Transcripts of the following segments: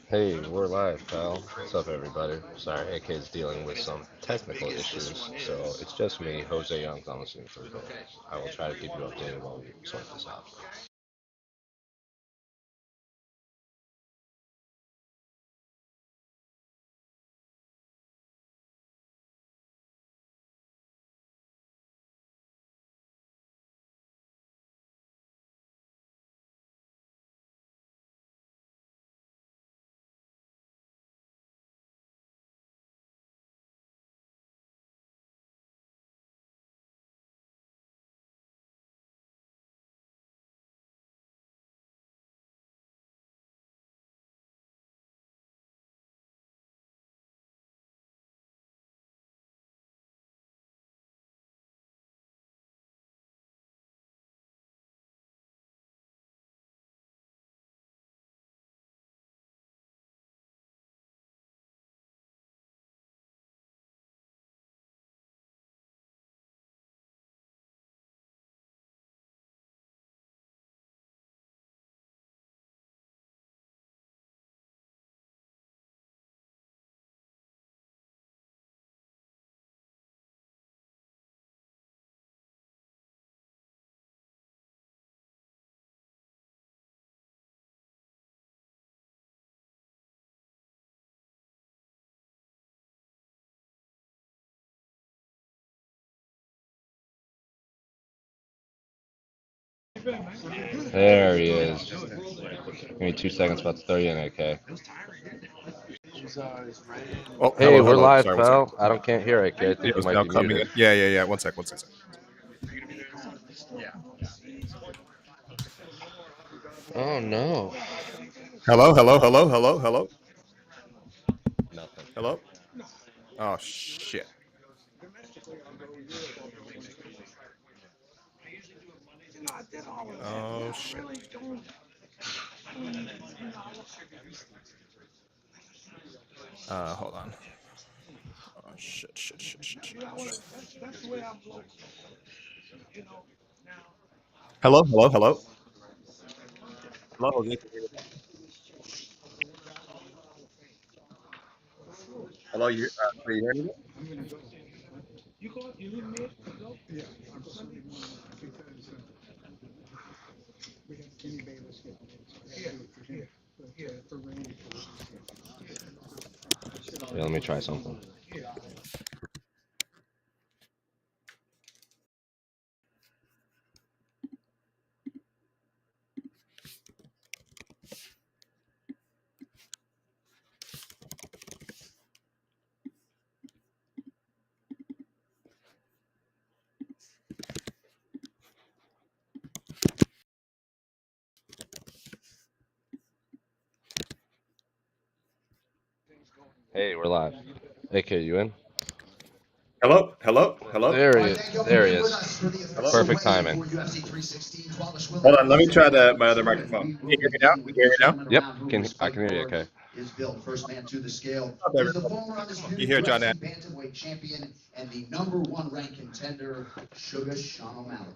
Hey, we're live, pal. What's up, everybody? Sorry, AK's dealing with some technical issues, so it's just me, Jose Young's on the scene for today. I will try to keep you updated while we sort this out. There he is. Give me 2 seconds, about to throw you in, AK. Oh, Hey, hello, we're hello. live, Sorry, one second. pal. I can't hear AK. I think you Video's might now be coming muted. in. Yeah. One sec, one sec. Oh no. Hello, hello, hello, hello, hello, Nothing. hello. Oh shit. Oh shit. Hold on. Oh shit. Hello, hello, hello. Hello, Jose. Hello, are you hearing me? Yeah, let me try something. Hey, we're live. AK, you in? Hello, hello, hello, There he is. There he is. hello. Perfect timing. Hold on, let me try my other microphone. Can you hear me now? Can you hear me now? Yep, I can hear you, AK. Is built first man to the scale. What's up, He's the everybody? former You undisputed hear John? UFC bantamweight champion and the #1 ranked contender, Sugar Sean O'Malley.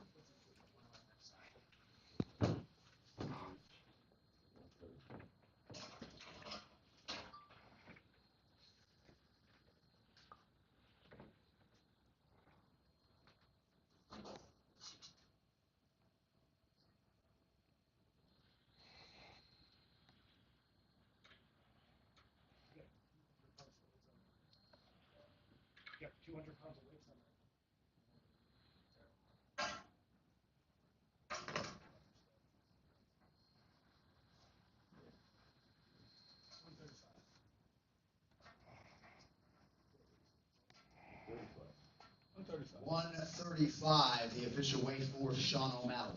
135, the official weight for Sean O'Malley.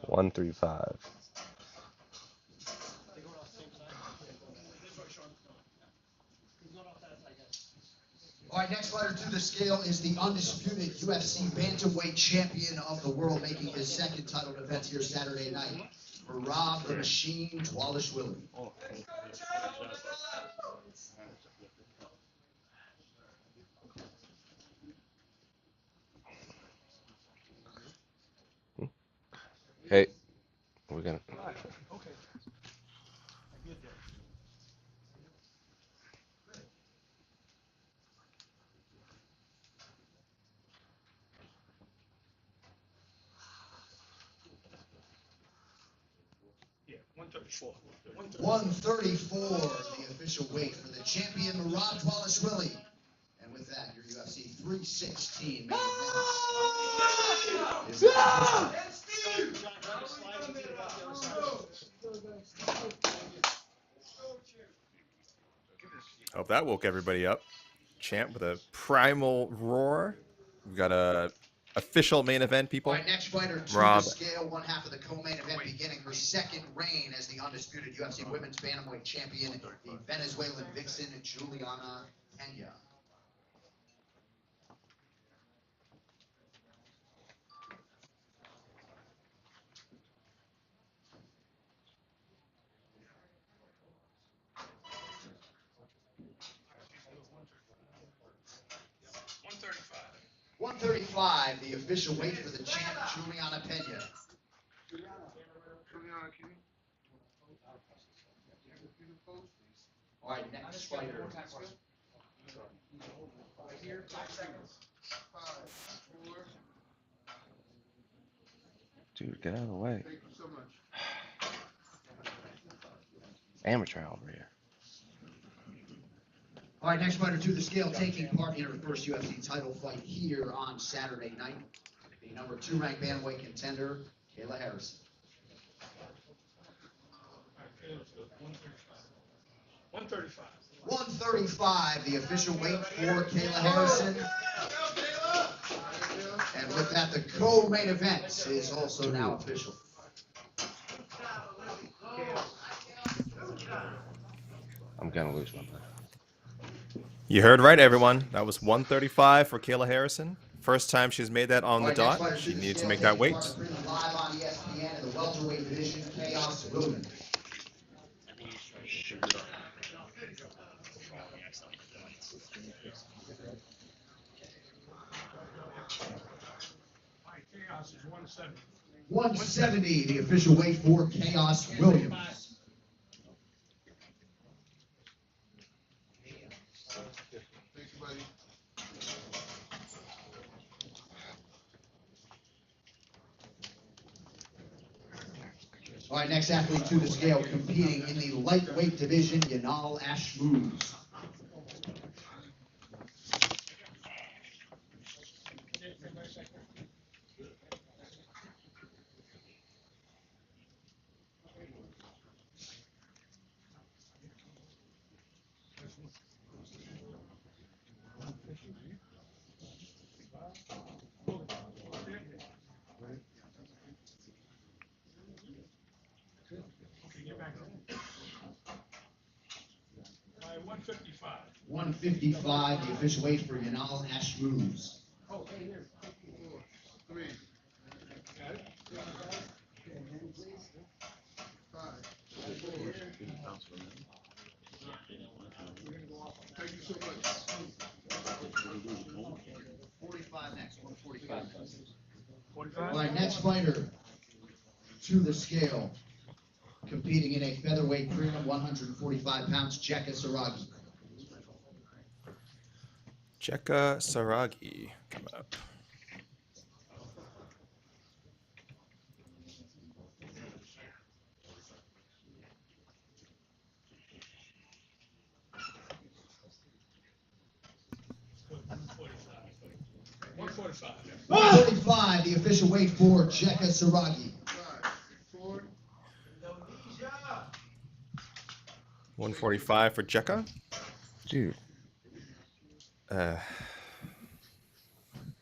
135. All right, next fighter to the scale is the undisputed UFC bantamweight champion of the world, making his second title defense here Saturday night. Rob the Machine Dvalishvili. Hey, we're gonna. 134, the official weight for the champion, Dvalishvili. And with that, your UFC 316 main event is Hope that woke everybody up. Champ with a primal roar. We've got a official main event, people. All right, next fighter to Rob. the scale, one half of the co-main event, beginning her second reign as the undisputed UFC Women's Bantamweight Champion, the Venezuelan vixen Juliana Peña. $135, the official weight for the champ, Juliana Peña. All right, next fighter. Dude, get out of the way. Amateur over here. All right, next fighter to the scale, taking part in her first UFC title fight here on Saturday night, the number 2 ranked bantamweight contender, Kayla Harrison. 135, the official weight for Kayla Harrison. And with that, the co-main event is also now official. I'm gonna lose my mind. You heard right, everyone. That was 135 for Kayla Harrison. First time she's made that on the dot. She needed to make that weight. Live on ESPN in the welterweight division, Chaos Williams. Chaos is 170. 170, the official weight for Chaos Williams. All right, next athlete to the scale, competing in the lightweight division, Yanal Ashmouz. Okay, get back there. 155. 155, the official weight for Yanal Ashmouz. Okay, here. 3. Got it? Thank you so much. 45 next, 145 next. 45? All right, next fighter to the scale, competing in a featherweight premium, 145 pounds, Jekka Saragi. Jekka Saragi coming up. One 45. 145, the official weight for Jekka Saragi. 145 for Jekka. Dude.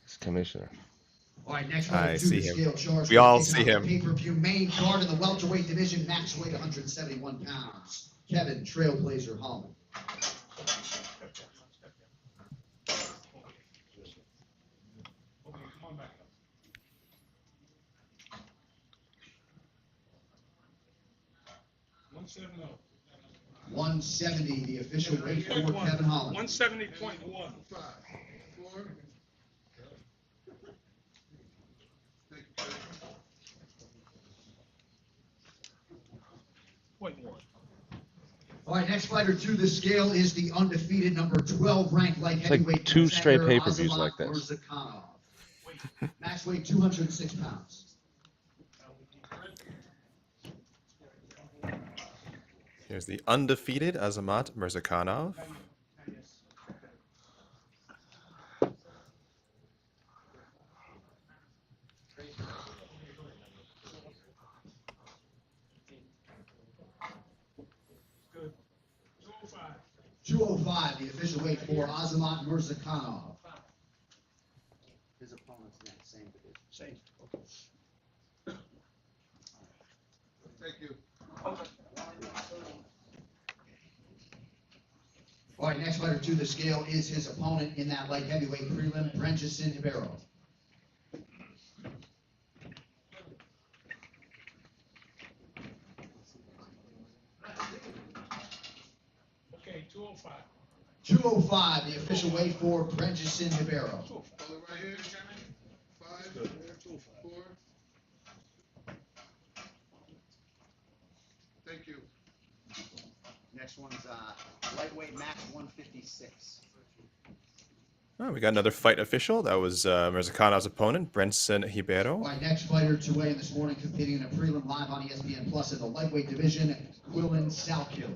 It's commissioner. All right, next I fighter to see the him. scale, charged We all with see taking on him. the pay-per-view main card in the welterweight division, max weight 171 pounds, Kevin Trailblazer Holland. Okay, come on back up. 170. 170, the official weight for Kevin Holland. 170.1. All right, next fighter to the scale is the undefeated number 12 ranked light It's heavyweight like two straight contender, pay-per-views Azamat like this. Murzakanov. Max weight 206 pounds. Here's the undefeated Azamat Murzakanov. Good. 205. 205, the official weight for Azamat Murzakanov. His opponent's next, same division. Same. Thank you. All right, next fighter to the scale is his opponent in that light heavyweight prelim, Brenjison Ribeiro. Okay, 205. 205, the official weight for Brenjison Ribeiro. Hold it right here. 5, 4. Thank you. Next one's lightweight max 156. Oh, we got another fight official. That was Mirzakanov's opponent, Brenson All Ribeiro. right, next fighter to weigh in this morning, competing in a prelim live on ESPN Plus in the lightweight division, Quillen Salkill.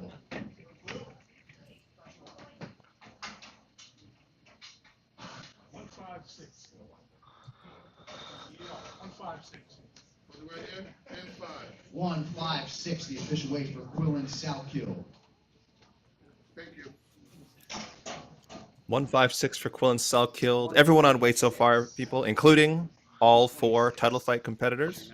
156. 156. Hold it right here. And 5. 156, the official weight for Quillen Salkill. Thank you. 156 for Quillen Salkill. Everyone on weight so far, people, including all 4 title fight competitors.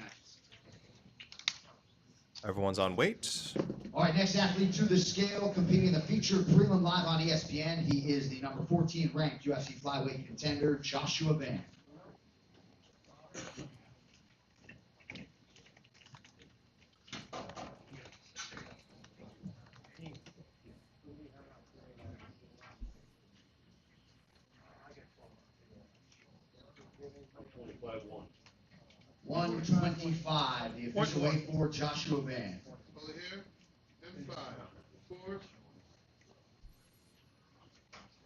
Everyone's on weight. All right, next athlete to the scale, competing in the featured prelim live on ESPN. He is the number 14 ranked UFC flyweight contender, Joshua Van. $125, the official weight for Joshua Van. Hold it here. And 5, 4.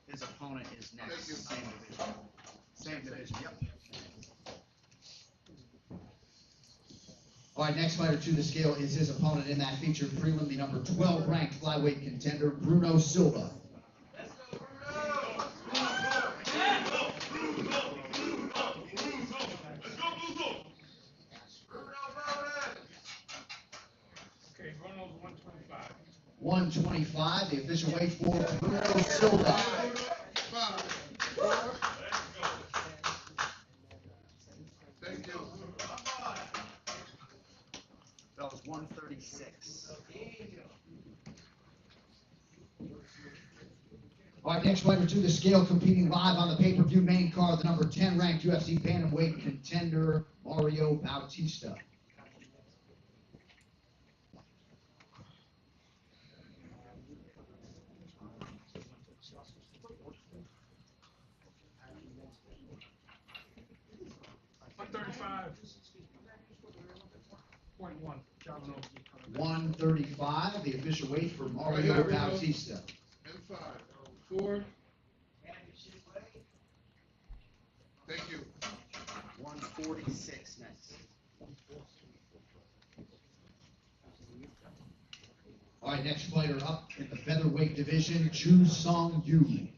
His opponent is next. Thank you. Same division. Same division, yep. All right, next fighter to the scale is his opponent in that featured prelim, the number 12 ranked flyweight contender, Bruno Silva. Okay, Bruno's 125. 125, the official weight for Bruno Silva. 5, 4. Thank you. That was 136. All right, next fighter to the scale, competing live on the pay-per-view main card, the number 10 ranked UFC bantamweight contender, Mario Bautista. .1. 135, the official weight for Mario Bautista. And 5, 4. Thank you. 146 next. All right, next fighter up in the featherweight division, Ju Song Yu.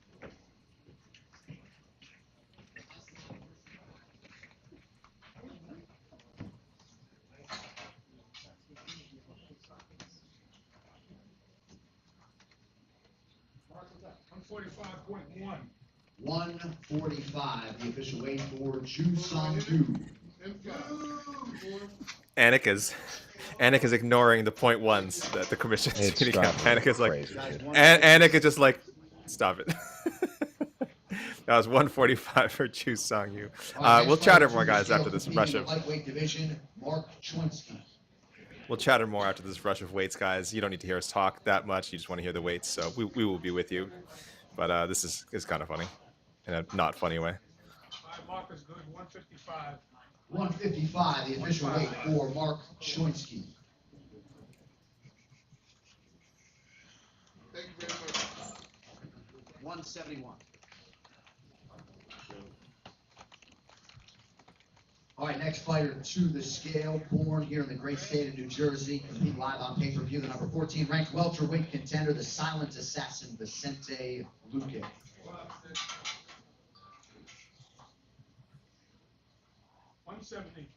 .145. 145, the official weight for Ju Song Yu. And 5, 4. Anik is ignoring the .1s that the commission is It's feeding out. driving Anik is like, crazy, dude. Anik is just like, stop it. That was 145 for Chu Song Yu. We'll chatter more, guys, after this rush of. Lightweight division, Mark Chwinsky. We'll chatter more after this rush of weights, guys. You don't need to hear us talk that much. You just want to hear the weights, so we will be with you. But this is kind of funny, in a not funny way. Mark is good. 155. 155, the official weight for Mark Chwinsky. 171. All right, next fighter to the scale, born here in the great state of New Jersey, compete live on pay-per-view, the number 14 ranked welterweight contender, the silent assassin, Vicente Luque. 170.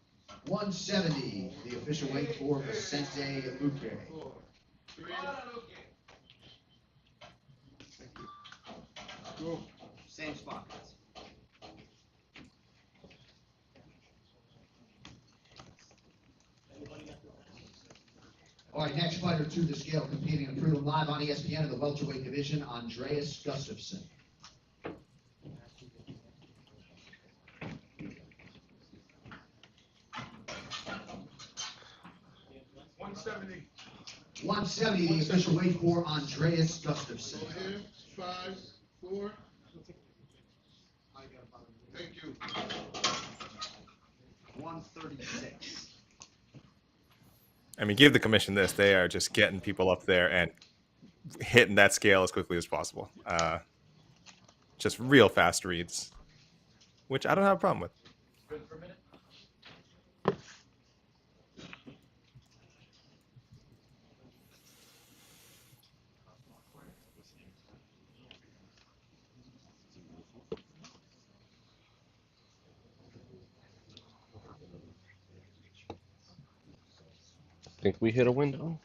170, the official weight for Vicente Luque. 3. Go. Same spot, guys. All right, next fighter to the scale, competing in prelim live on ESPN in the welterweight division, Andreas Gustafsson. 170. 170, the official weight for Andreas Gustafsson. Over here. 5, 4. Thank you. 136. I mean, give the commission this. They are just getting people up there and hitting that scale as quickly as possible. Just real fast reads, which I don't have a problem with. Think we hit a window?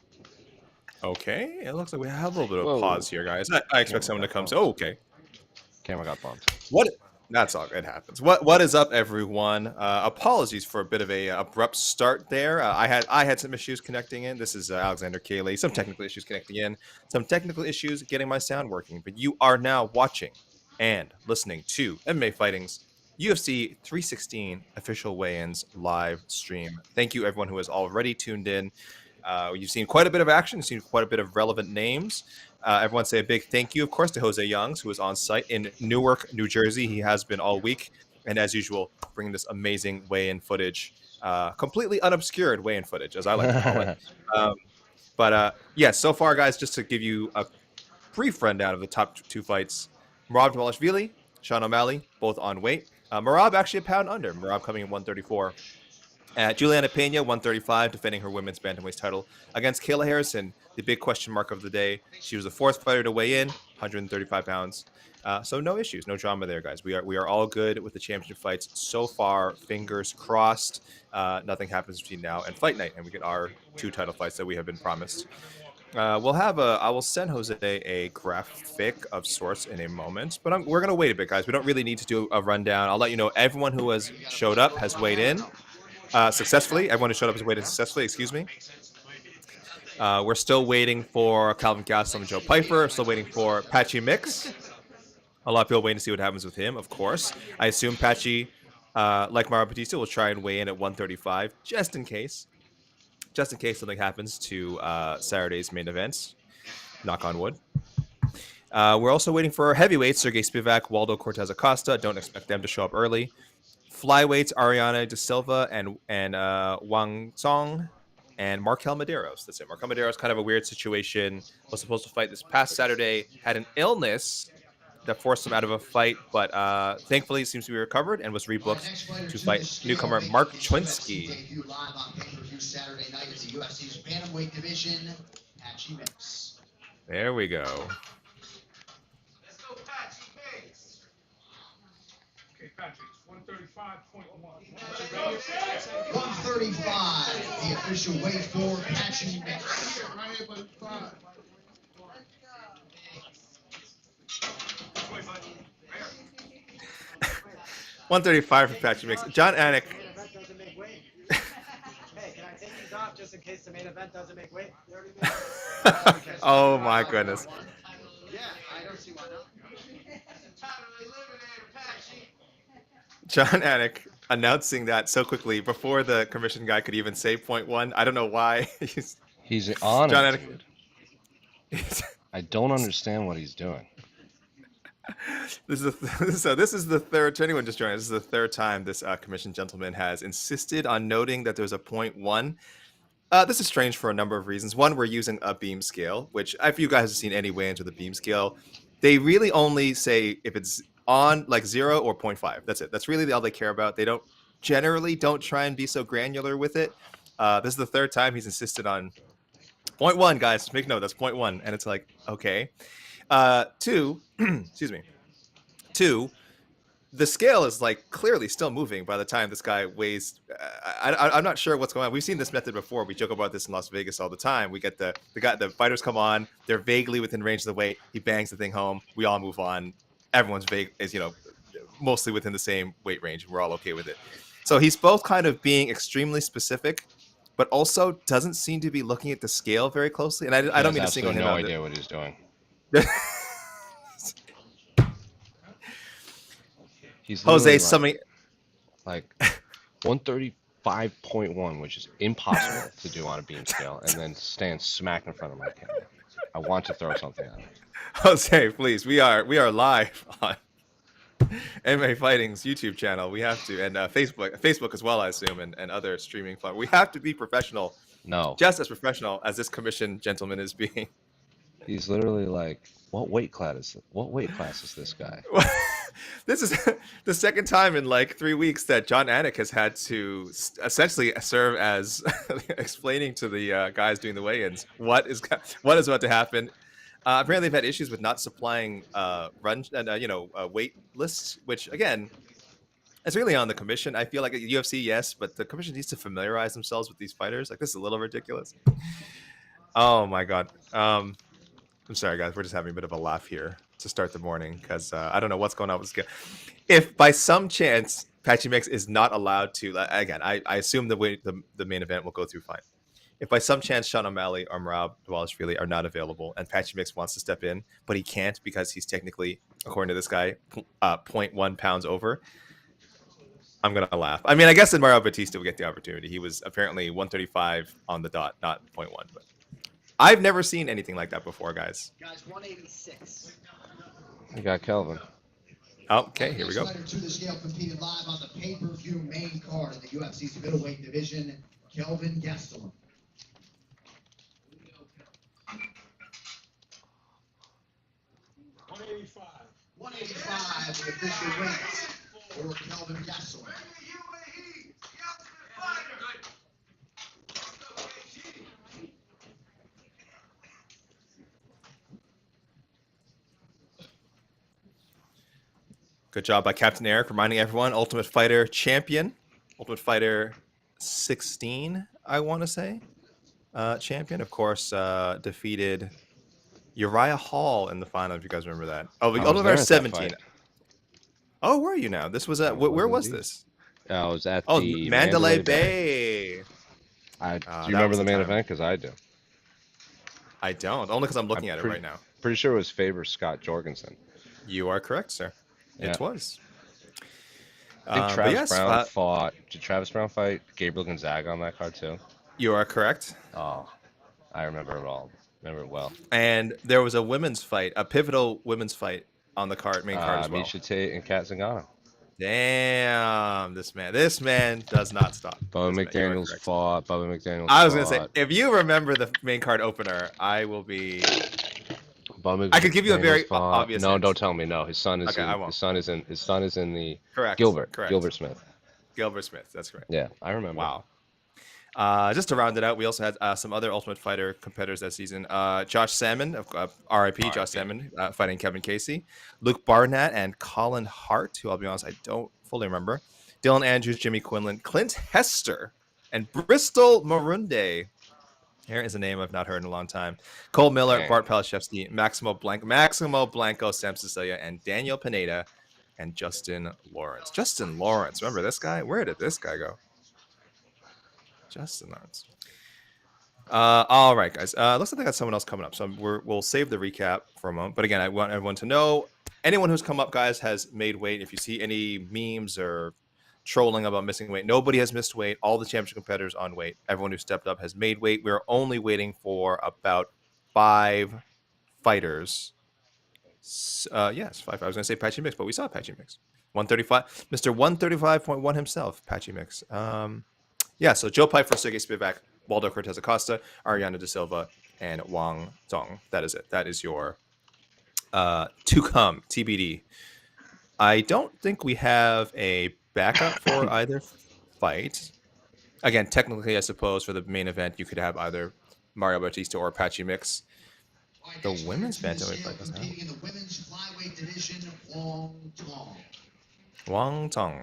Okay, it looks like we have a little bit of Whoa. pause here, guys. I expect someone to come. Oh, okay. Camera got bumped. What? That's all. It happens. What is up, everyone? Apologies for a bit of a abrupt start there. I had some issues connecting in. This is Alexander Cayley. Some technical issues connecting in. Some technical issues getting my sound working. But you are now watching and listening to MMA Fighting's UFC 316 official weigh-ins live stream. Thank you, everyone who has already tuned in. You've seen quite a bit of action. You've seen quite a bit of relevant names. Everyone say a big thank you, of course, to Jose Youngs, who is on site in Newark, New Jersey. He has been all week. And as usual, bringing this amazing weigh-in footage, completely unobscured weigh-in footage, as I like to call it. Yeah, so far, guys, just to give you a brief rundown of the top two fights. Merab Dvalishvili, Sean O'Malley, both on weight. Merab actually a pound under. Merab coming in 134. Juliana Peña, 135, defending her women's bantamweight title against Kayla Harrison, the big question mark of the day. She was the fourth fighter to weigh in, 135 pounds. So no issues, no drama there, guys. We are all good with the championship fights so far. Fingers crossed. Nothing happens between now and fight night, and we get our two title fights that we have been promised. I will send Jose a graphic of sorts in a moment, but we're going to wait a bit, guys. We don't really need to do a rundown. I'll let you know everyone who has showed up has weighed in successfully. Everyone who showed up has weighed in successfully, excuse me. We're still waiting for Calvin Gastelum and Joe Piper. Still waiting for Patchy Mix. A lot of people waiting to see what happens with him, of course. I assume Patchy, like Mario Batista, will try and weigh in at 135, just in case. Just in case something happens to Saturday's main events. Knock on wood. We're also waiting for heavyweights, Sergey Spivak, Waldo Cortez Acosta. Don't expect them to show up early. Flyweights, Ariana De Silva and Wang Song and Markel Medeiros. That's it. Markel Medeiros, kind of a weird situation. Was supposed to fight this past Saturday. Had an illness that forced him out of a fight, but thankfully seems to be recovered and was rebooked to fight newcomer Mark Chwinsky. Saturday night is the UFC's bantamweight division. Patchy Mix. There we go. Let's go, Patchy Mix. Okay, Patrick, 135.1. 135, the official weight for Patchy Mix. Right here, buddy. 5. 135 for Patchy Mix. John Anik. Just in case the main event doesn't make weight. Oh my goodness. Yeah, I don't see why not. John Anik announcing that so quickly before the commission guy could even say point one. I don't know why. He's on John it, Anik. dude. I don't understand what he's doing. This is the third. To anyone just joining, this is the third time this commission gentleman has insisted on noting that there's a point one. This is strange for a number of reasons. One, we're using a beam scale, which if you guys have seen any weigh-ins with a beam scale, They really only say if it's on like 0 or 0.5. That's it. That's really all they care about. They don't generally don't try and be so granular with it. This is the third time he's insisted on 0.1, guys. Make note, that's 0.1. And it's like, okay. Two, excuse me. Two, the scale is like clearly still moving by the time this guy weighs. I'm not sure what's going on. We've seen this method before. We joke about this in Las Vegas all the time. We get the fighters come on. They're vaguely within range of the weight. He bangs the thing home. We all move on. Everyone's vague is mostly within the same weight range. We're all okay with it. So he's both kind of being extremely specific, but also doesn't seem to be looking at the scale very closely. And I don't mean to single him out. No idea what he's doing. He's Jose like, something like 135.1, which is impossible to do on a beam scale, and then stand smack in front of my camera. I want to throw something at him. Jose, please. We are live on MMA Fighting's YouTube channel. We have to, and Facebook as well, I assume, and other streaming platforms. We have to be professional. No. Just as professional as this commissioned gentleman is being. He's literally like, what weight class is this guy? This is the second time in like 3 weeks that John Anik has had to essentially serve as explaining to the guys doing the weigh-ins what is about to happen. Apparently, they've had issues with not supplying weight lists, which again, it's really on the commission. I feel like at UFC, yes, but the commission needs to familiarize themselves with these fighters. Like, this is a little ridiculous. Oh my god. I'm sorry, guys. We're just having a bit of a laugh here to start the morning because I don't know what's going on with this guy. If by some chance Patchy Mix is not allowed to, again, I assume the main event will go through fine. If by some chance Sean O'Malley or Merab Dvalishvili are not available and Patchy Mix wants to step in, but he can't because he's technically, according to this guy, 0.1 pounds over, I'm going to laugh. I mean, I guess that Mario Batista will get the opportunity. He was apparently 135 on the dot, not 0.1. But I've never seen anything like that before, guys. Guys, 186. You got Kelvin. Oh, okay, here we go. Fighter to the scale competed live on the pay-per-view main card in the UFC's middleweight division, Kelvin Gastelum. 185, the official weight for Kelvin Gastelum. Good job by Captain Eric reminding everyone, Ultimate Fighter champion, Ultimate Fighter 16, I want to say, champion. Of course, defeated Uriah Hall in the final, if you guys remember that. Oh, Ultimate Fighter 17. Oh, where are you now? This was at, where was this? I was at the Mandalay Bay. Do you remember the main event? Because I do. I don't, only because I'm looking at it right now. Pretty sure it was Faber Scott Jorgensen. You are correct, sir. Yeah. It was. I think Travis Brown fought. Did Travis Brown fight Gabriel Gonzaga on that card too? You are correct. Oh, I remember it all. Remember it well. And there was a women's fight, a pivotal women's fight on the main card as well. Misha Tate and Kat Zingano. Damn, this man does not stop. Bubba McDaniels fought. Bubba McDaniels. I was gonna say, if you remember the main card opener, I will be. I could give you a very obvious. No, don't tell me. No, his son is. Okay, I won't. His son is in the. Correct. Gilbert. Correct. Gilbert Smith. Gilbert Smith. That's correct. Yeah, I remember. Wow. Just to round it out, we also had some other Ultimate Fighter competitors that season. Josh Salmon, RIP, Josh Salmon, fighting Kevin Casey. Luke Barnett and Colin Hart, who I'll be honest, I don't fully remember. Dylan Andrews, Jimmy Quinlan, Clint Hester, and Bristol Marunde. Here is a name I've not heard in a long time. Cole Miller, Dang. Bart Palashevsky, Maximo Blanco, Sam Cecilia, and Daniel Pineda, and Justin Lawrence. Justin Lawrence, remember this guy? Where did this guy go? Justin Lawrence. All right, guys. Looks like I got someone else coming up, so we'll save the recap for a moment. But again, I want everyone to know, anyone who's come up, guys, has made weight. If you see any memes or trolling about missing weight, nobody has missed weight. All the championship competitors on weight. Everyone who stepped up has made weight. We're only waiting for about 5 fighters. Yes, 5. I was going to say Patchy Mix, but we saw Patchy Mix. 135, Mr. 135.1 himself, Patchy Mix. Yeah, so Joe Piper, Sergey Spivak, Waldo Cortez Acosta, Ariana De Silva, and Wang Zong. That is it. That is your to come, TBD. I don't think we have a backup for either fight. Again, technically, I suppose for the main event, you could have either Mario Bautista or Apache Mix. All right, The next fighter women's to the bantamweight scale, fight doesn't have competing in the women's flyweight division, Wong Tong. Wang Tong.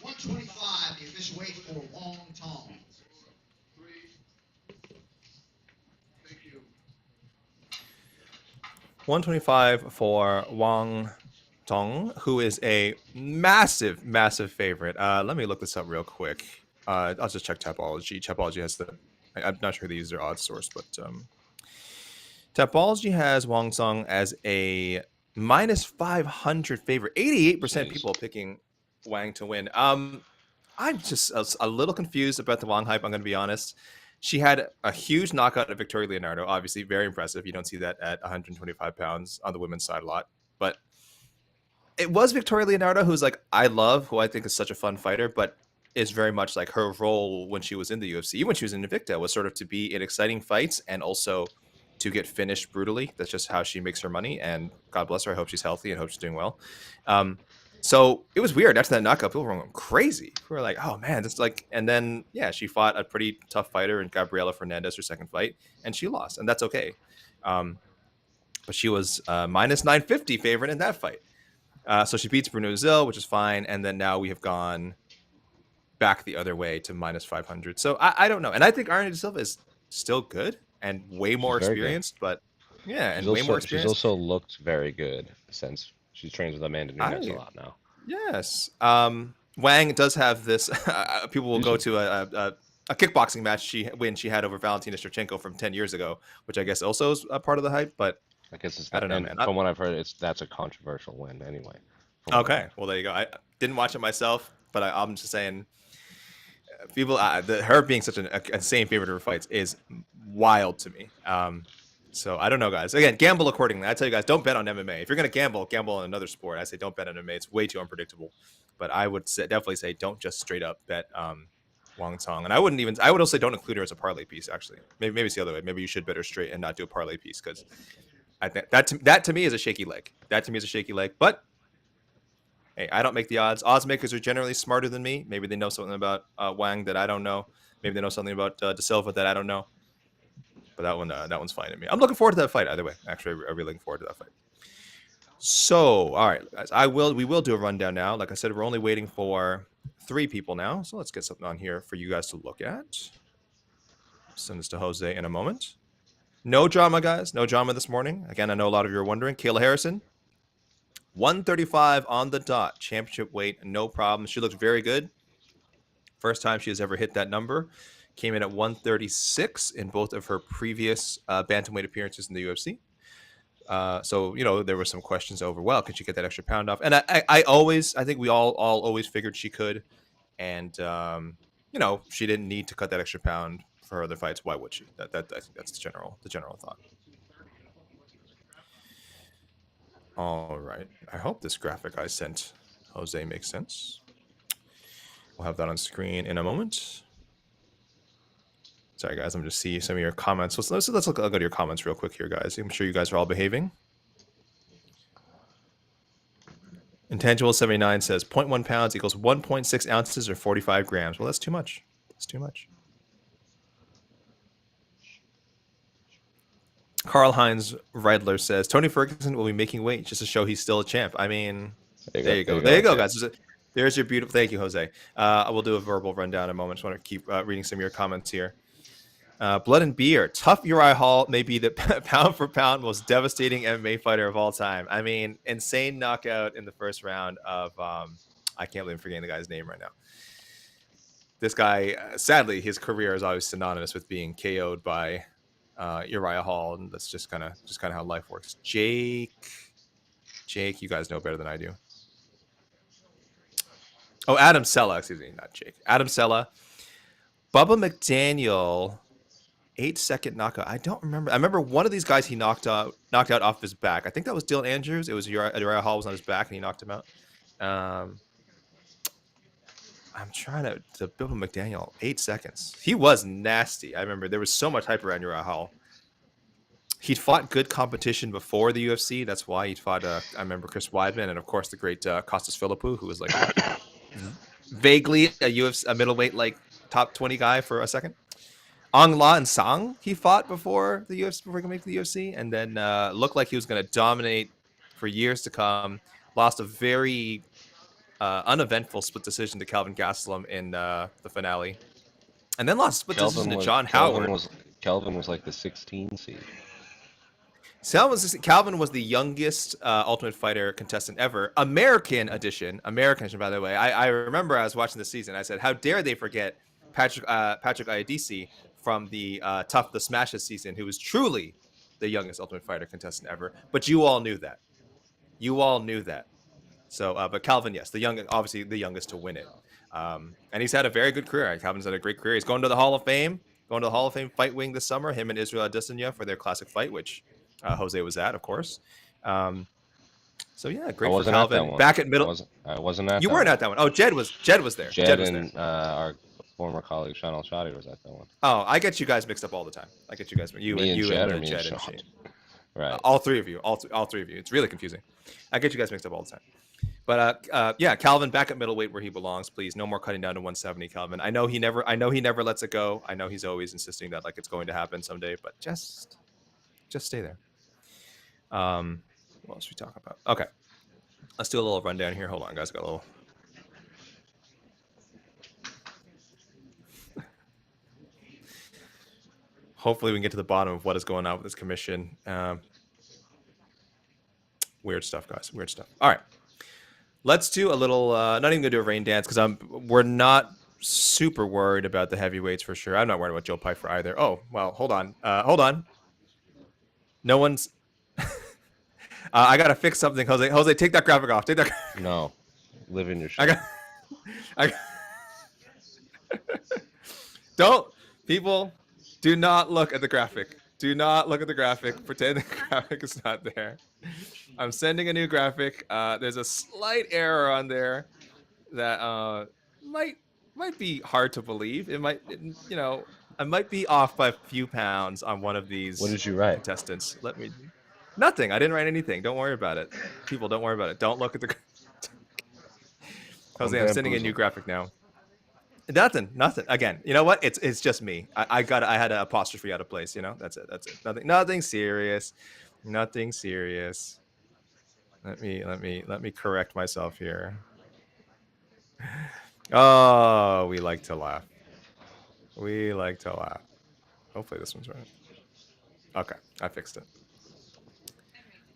125, the official weight for Wong Tong. 125 for Wang Tong, who is a massive, massive favorite. Let me look this up real quick. I'll just check Tapology. Tapology has I'm not sure they use their odds source, but Tapology has Wang Tong as a minus 500 favorite. 88% people picking Wang to win. I'm just a little confused about the Wang hype. I'm going to be honest. She had a huge knockout of Victoria Leonardo. Obviously, very impressive. You don't see that at 125 pounds on the women's side a lot. But it was Victoria Leonardo who I think is such a fun fighter, but is very much like her role when she was in the UFC, even when she was in Invicta, was sort of to be in exciting fights and also to get finished brutally. That's just how she makes her money. And God bless her. I hope she's healthy and hope she's doing well. So it was weird after that knockout. People were going crazy. We were like, "Oh man, this and then she fought a pretty tough fighter in Gabriela Fernandez, her second fight, and she lost, and that's okay. But she was minus 950 favorite in that fight. So she beats Bruno Zil, which is fine, and then now we have gone back the other way to minus 500. So I don't know, and I think Arnie De Silva is still good and way more experienced, but way more experienced. She's also looked very good since she trains with Amanda Nunes a lot now. Yes. Wang does have this. People will go to a kickboxing match she had over Valentina Shevchenko from 10 years ago, which I guess also is a part of the hype. But I guess I don't know, man. From what I've heard, that's a controversial win anyway. Okay, well there you go. I didn't watch it myself, but I'm just saying, people, her being such an insane favorite of her fights is wild to me. So I don't know, guys. Again, gamble accordingly. I tell you guys, don't bet on MMA. If you're going to gamble on another sport. I say don't bet on MMA. It's way too unpredictable. But I would definitely say don't just straight up bet Wang Tong. And I would also say don't include her as a parlay piece. Actually, maybe it's the other way. Maybe you should bet her straight and not do a parlay piece, because I think that to me is a shaky leg. But hey, I don't make the odds. Odds makers are generally smarter than me. Maybe they know something about Wang that I don't know. Maybe they know something about De Silva that I don't know. But that one's fine to me. I'm looking forward to that fight either way. Actually, I'm really looking forward to that fight. So, all right, guys, we will do a rundown now. Like I said, we're only waiting for 3 people now. So let's get something on here for you guys to look at. Send this to Jose in a moment. No drama, guys. No drama this morning. Again, I know a lot of you are wondering. Kayla Harrison, 135 on the dot, championship weight, no problem. She looked very good. First time she has ever hit that number. Came in at 136 in both of her previous bantamweight appearances in the UFC. So, there were some questions over, well, could she get that extra pound off? And I think we all always figured she could. And, she didn't need to cut that extra pound for her other fights. Why would she? I think that's the general thought. All right. I hope this graphic I sent Jose makes sense. We'll have that on screen in a moment. Sorry, guys. I'm just see some of your comments. Let's go to your comments real quick here, guys. I'm sure you guys are all behaving. Intangible 79 says 0.1 pounds equals 1.6 ounces or 45 grams. Well, that's too much. That's too much. Karl Heinz Reidler says Tony Ferguson will be making weight just to show he's still a champ. I mean, there you go, guys. There's your beautiful. Thank you, Jose. I will do a verbal rundown in a moment. Just want to keep reading some of your comments here. Blood and Beer. Tough Uriah Hall may be the pound for pound most devastating MMA fighter of all time. I mean, insane knockout in the first round of I can't believe I'm forgetting the guy's name right now. This guy, sadly, his career is always synonymous with being KO'd by Uriah Hall, and that's just kind of how life works. Jake, you guys know better than I do. Oh, Adam Sella, excuse me, not Jake. Adam Sella. Bubba McDaniel, 8-second knockout. I don't remember. I remember one of these guys he knocked out off his back. I think that was Dylan Andrews. It was Uriah Hall was on his back and he knocked him out. I'm trying to Bill McDaniel 8 seconds. He was nasty. I remember there was so much hype around Uriah Hall. He'd fought good competition before the UFC. That's why he'd fought. I remember Chris Weidman and of course the great Costas Philippou, who was like vaguely a UFC a middleweight like top 20 guy for a second. Ong La and Sang he fought before the UFC before he could make the UFC, and then looked like he was going to dominate for years to come. Lost a very uneventful split decision to Calvin Gastelum in the finale, and then lost split decision to John Howard. Kelvin was like the 16 seed. Calvin was the youngest Ultimate Fighter contestant ever. American edition, by the way. I remember I was watching the season. I said, how dare they forget Patrick Iadisi from the Tough the Smashes season, who was truly the youngest Ultimate Fighter contestant ever. But you all knew that. So, but Calvin, yes, obviously the youngest to win it. And he's had a very good career. Calvin's had a great career. He's going to the Hall of Fame. Going to the Hall of Fame Fight Wing this summer. Him and Israel Adesanya for their classic fight, which Jose was at, of course. So yeah, great for Calvin. Back at middle. I wasn't at. You weren't at that one. Oh, Jed was there. Jed was and there. Our former colleague Sean Al-Shadi was at that one. Oh, I get you guys mixed up all the time. You and Jed and Sean. Right. All three of you. All three of you. It's really confusing. I get you guys mixed up all the time. But yeah, Calvin back at middleweight where he belongs, please. No more cutting down to 170, Calvin. I know he never lets it go. I know he's always insisting that like it's going to happen someday, but just stay there. What else we talk about? Okay, let's do a little rundown here. Hold on, guys. Got a little. Hopefully, we can get to the bottom of what is going on with this commission. Weird stuff, guys. Weird stuff. All right, let's do a little. Not even gonna do a rain dance because we're not super worried about the heavyweights for sure. I'm not worried about Joe Pyfer either. Oh well, hold on. No one's. I gotta fix something, Jose. Jose, take that graphic off. No, live in your shit. People, do not look at the graphic. Do not look at the graphic. Pretend the graphic is not there. I'm sending a new graphic. There's a slight error on there that might be hard to believe. It might, I might be off by a few pounds on one of these. What did you write? Contestants. Nothing. I didn't write anything. Don't worry about it. People, don't worry about it. Don't look at the. Jose, I'm sending a new graphic now. Nothing. Again, you know what? It's just me. I had an apostrophe out of place. That's it. Nothing serious. Let me correct myself here. Oh, we like to laugh. Hopefully this one's right. Okay, I fixed it.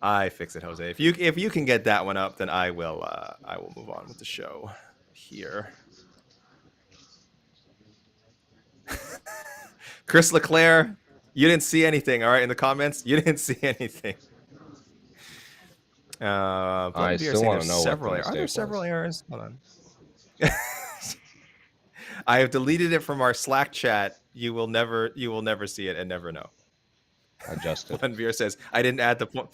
Jose. If you can get that one up, then I will move on with the show here. Chris Leclerc, you didn't see anything, all right? In the comments, you didn't see anything. I still want to know are there several errors? Hold on. I have deleted it from our Slack chat. You will never see it and never know. Adjusted. Blenveer says I didn't add the point.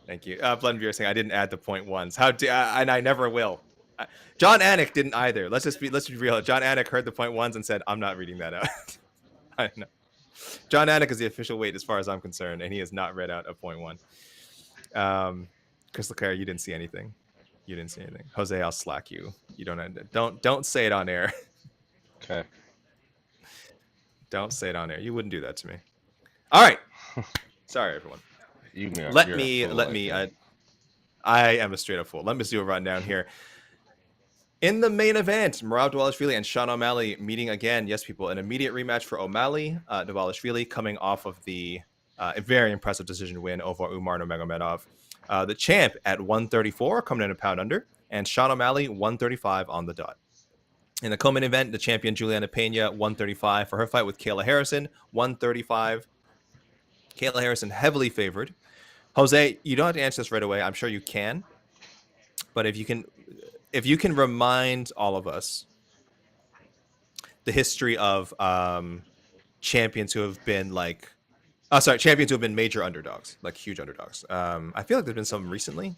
Thank you. Blenveer saying I didn't add the point ones. And I never will. John Anik didn't either. Let's be real. John Anik heard the point ones and said, I'm not reading that out. I know. John Anik is the official weight as far as I'm concerned, and he has not read out a point one. Chris Leclerc, you didn't see anything. Jose, I'll slack you. You don't say it on air. Okay. Don't say it on air. You wouldn't do that to me. All right. Sorry, everyone. I am a straight up fool. Let me do a rundown here. In the main event, Merab Dvalishvili and Sean O'Malley meeting again. Yes, people, an immediate rematch for O'Malley. Dvalishvili coming off of a very impressive decision win over Umar Nurmagomedov. The champ at 134, coming in a pound under, and Sean O'Malley 135 on the dot. In the co-main event, the champion Juliana Peña 135 for her fight with Kayla Harrison 135. Kayla Harrison heavily favored. Jose, you don't have to answer this right away. I'm sure you can, but if you can remind all of us the history of champions who have been champions who have been major underdogs, like huge underdogs. I feel like there's been some recently,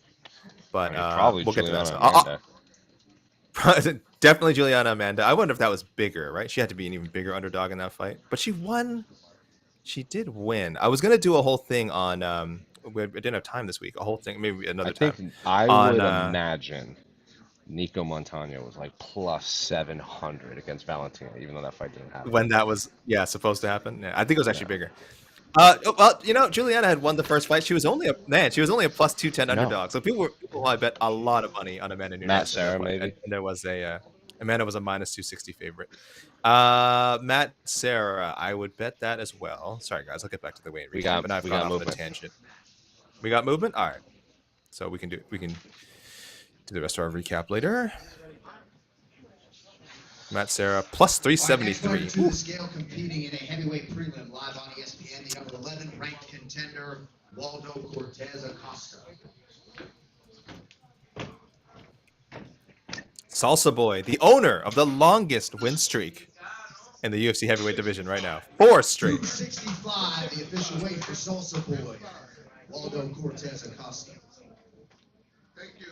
but probably we'll get to that. Definitely Juliana Amanda. I wonder if that was bigger, right? She had to be an even bigger underdog in that fight, but she won. She did win. I was gonna do a whole thing on. We didn't have time this week. A whole thing, maybe I another time. think I On would imagine Nico Montano was like plus 700 against Valentina, even though that fight didn't happen. when that was supposed to happen. Yeah, I think it was actually Yeah. bigger. Well, Juliana had won the first fight. She was only a plus 210 No. underdog. So people probably bet a lot of money on Amanda Nunes. Matt in that Serra, fight. maybe? And there was Amanda was a minus 260 favorite. Matt Serra, I would bet that as well. Sorry guys, I'll get back to the weight recap. But I've gone off on a tangent. We got movement. All right, so we can do the rest of our recap later. Matt Serra plus 373. To the scale, competing in a heavyweight prelim live on ESPN, the number 11 ranked contender Waldo Cortez Acosta. Salsa Boy, the owner of the longest win streak in the UFC heavyweight division right now. 4 straight. 265, the official weight for Salsa Boy, Waldo Cortez Acosta. Thank you.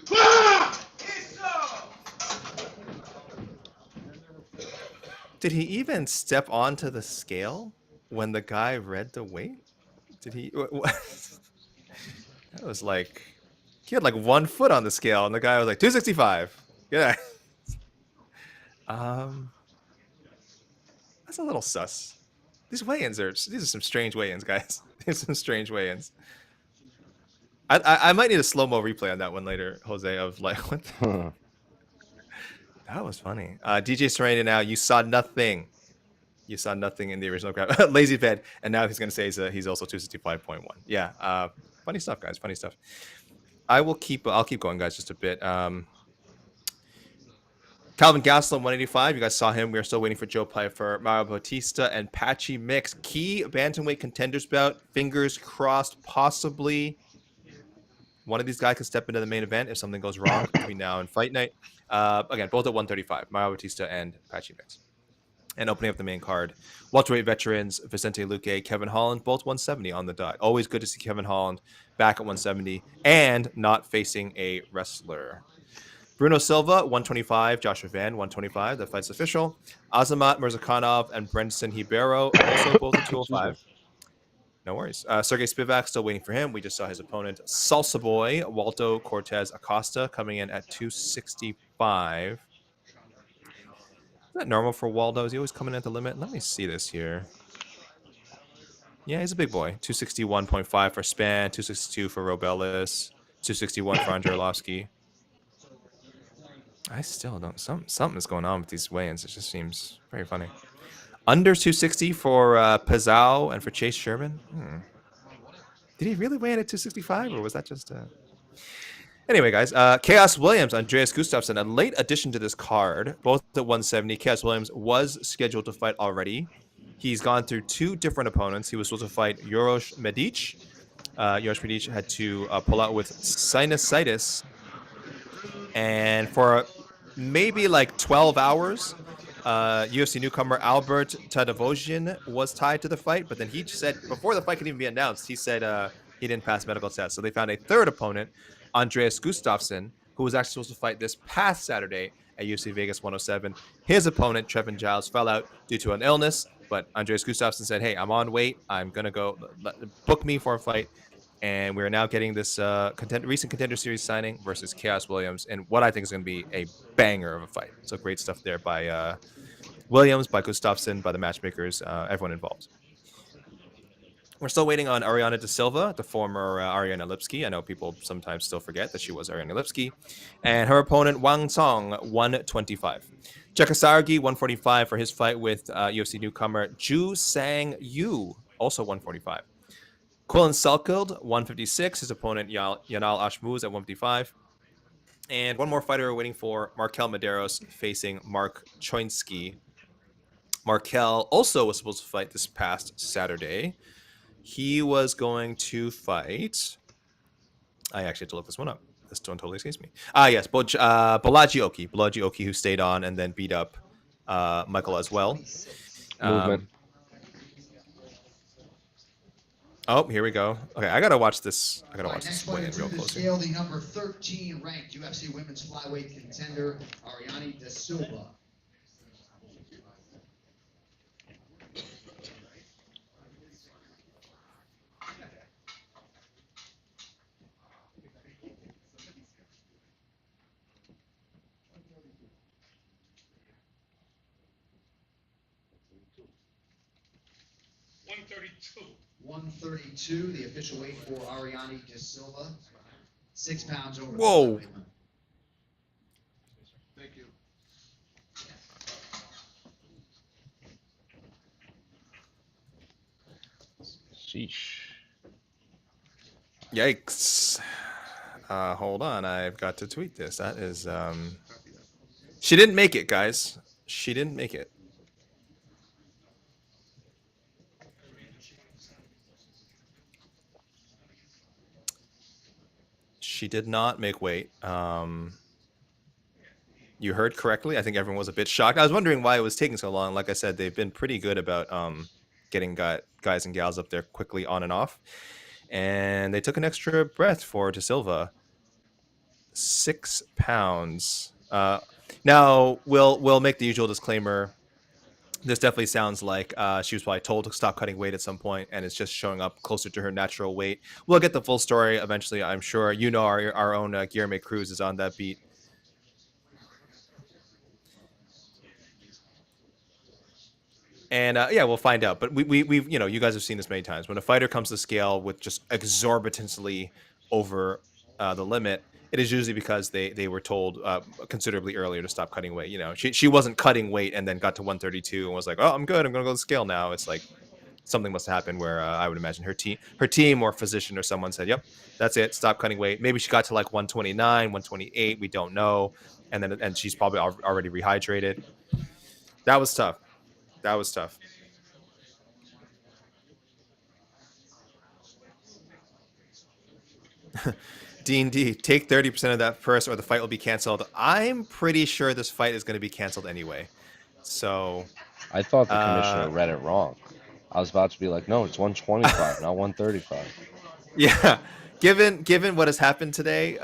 Did he even step onto the scale when the guy read the weight? Did he? That was like, he had like 1 foot on the scale, and the guy was like 265. Yeah. That's a little sus. These are some strange weigh-ins, guys. These are some strange weigh-ins. I might need a slow-mo replay on that one later, Jose, of like, what the... That was funny. DJ Serena, now you saw nothing. You saw nothing in the original graph. Lazy Fed, and now he's going to say he's also 265.1. Yeah, funny stuff, guys. Funny stuff. I'll keep going, guys, just a bit. Calvin Gastelum, 185. You guys saw him. We are still waiting for Joe Pyfer, Mario Bautista, and Patchy Mix. Key bantamweight contenders bout. Fingers crossed, possibly one of these guys can step into the main event if something goes wrong between now and fight night. Again, both at 135. Mario Bautista and Patchy Mix. And opening up the main card, welterweight veterans Vicente Luque, Kevin Holland, both 170 on the dot. Always good to see Kevin Holland back at 170 and not facing a wrestler. Bruno Silva, 125. Joshua Van, 125. The fight's official. Azamat Mirzakhanov and Brenson Hibero, also both at 205. No worries. Sergey Spivak, still waiting for him. We just saw his opponent, Salsa Boy, Waldo Cortez Acosta, coming in at 265. Is that normal for Waldo? Is he always coming at the limit? Let me see this here. Yeah, he's a big boy. 261.5 for Span, 262 for Robelis, 261 for Andrei Arlovsky. I still don't... Something is going on with these weigh-ins. It just seems very funny. Under 260 for Pazao and for Chase Sherman. Did he really weigh in at 265, or was that just... Anyway, guys, Chaos Williams, Andreas Gustafsson, a late addition to this card, both at 170. Chaos Williams was scheduled to fight already. He's gone through 2 different opponents. He was supposed to fight Uroš Medic. Uroš Medic had to pull out with sinusitis. And for maybe like 12 hours, UFC newcomer Albert Tadevosian was tied to the fight. But then he said, before the fight could even be announced, he said he didn't pass medical tests. So they found a third opponent, Andreas Gustafsson, who was actually supposed to fight this past Saturday at UFC Vegas 107. His opponent, Trevin Giles, fell out due to an illness. But Andreas Gustafsson said, hey, I'm on weight. I'm going to go book me for a fight. And we're now getting this recent Contender Series signing versus Chaos Williams in what I think is going to be a banger of a fight. So great stuff there by Williams, by Gustafsson, by the matchmakers, everyone involved. We're still waiting on Ariana De Silva, the former Ariana Lipski. I know people sometimes still forget that she was Ariana Lipski. And her opponent, Wang Song, 125. Chekasargi, 145 for his fight with UFC newcomer Ju Sang Yu, also 145. Quillen Selkild, 156. His opponent, Yanal Ashmuz, at 155. And one more fighter we're waiting for, Markel Medeiros, facing Mark Choinsky. Markel also was supposed to fight this past Saturday. He was going to fight... I actually had to look this one up. This one totally escapes me. Yes, Balaji Oki, who stayed on and then beat up Michael as well. Movement. Oh, here we go. Okay, I gotta watch this. I gotta All right, watch this next weigh fighter in to real the closely. scale, the number 13 ranked UFC women's flyweight contender, Ariane Da Silva. One 32. 132, the official weight for Ariane Da Silva. 6 pounds over the Whoa. flyweight limit. Thank you. Sheesh. Yikes. Hold on, I've got to tweet this. That is she didn't make it, guys. She didn't make it. She did not make weight. You heard correctly. I think everyone was a bit shocked. I was wondering why it was taking so long. Like I said, they've been pretty good about getting guys and gals up there quickly on and off. And they took an extra breath for Da Silva. 6 pounds. Now we'll make the usual disclaimer. This definitely sounds like she was probably told to stop cutting weight at some point, and it's just showing up closer to her natural weight. We'll get the full story eventually, I'm sure. You know, our own Guillermo Cruz is on that beat. And yeah, we'll find out. But we've you guys have seen this many times. When a fighter comes to scale with just exorbitantly over the limit, it is usually because they were told considerably earlier to stop cutting weight. You know, she wasn't cutting weight and then got to 132 and was like, oh, I'm good. I'm gonna go to the scale now. It's like something must have happened where I would imagine her team or physician or someone said, yep, that's it. Stop cutting weight. Maybe she got to like 129, 128. We don't know. And she's probably already rehydrated. That was tough. That was tough. D&D, take 30% of that purse or the fight will be canceled. I'm pretty sure this fight is going to be canceled anyway. So, I thought the commissioner read it wrong. I was about to be like, no, it's 125, not 135. yeah, given what has happened today,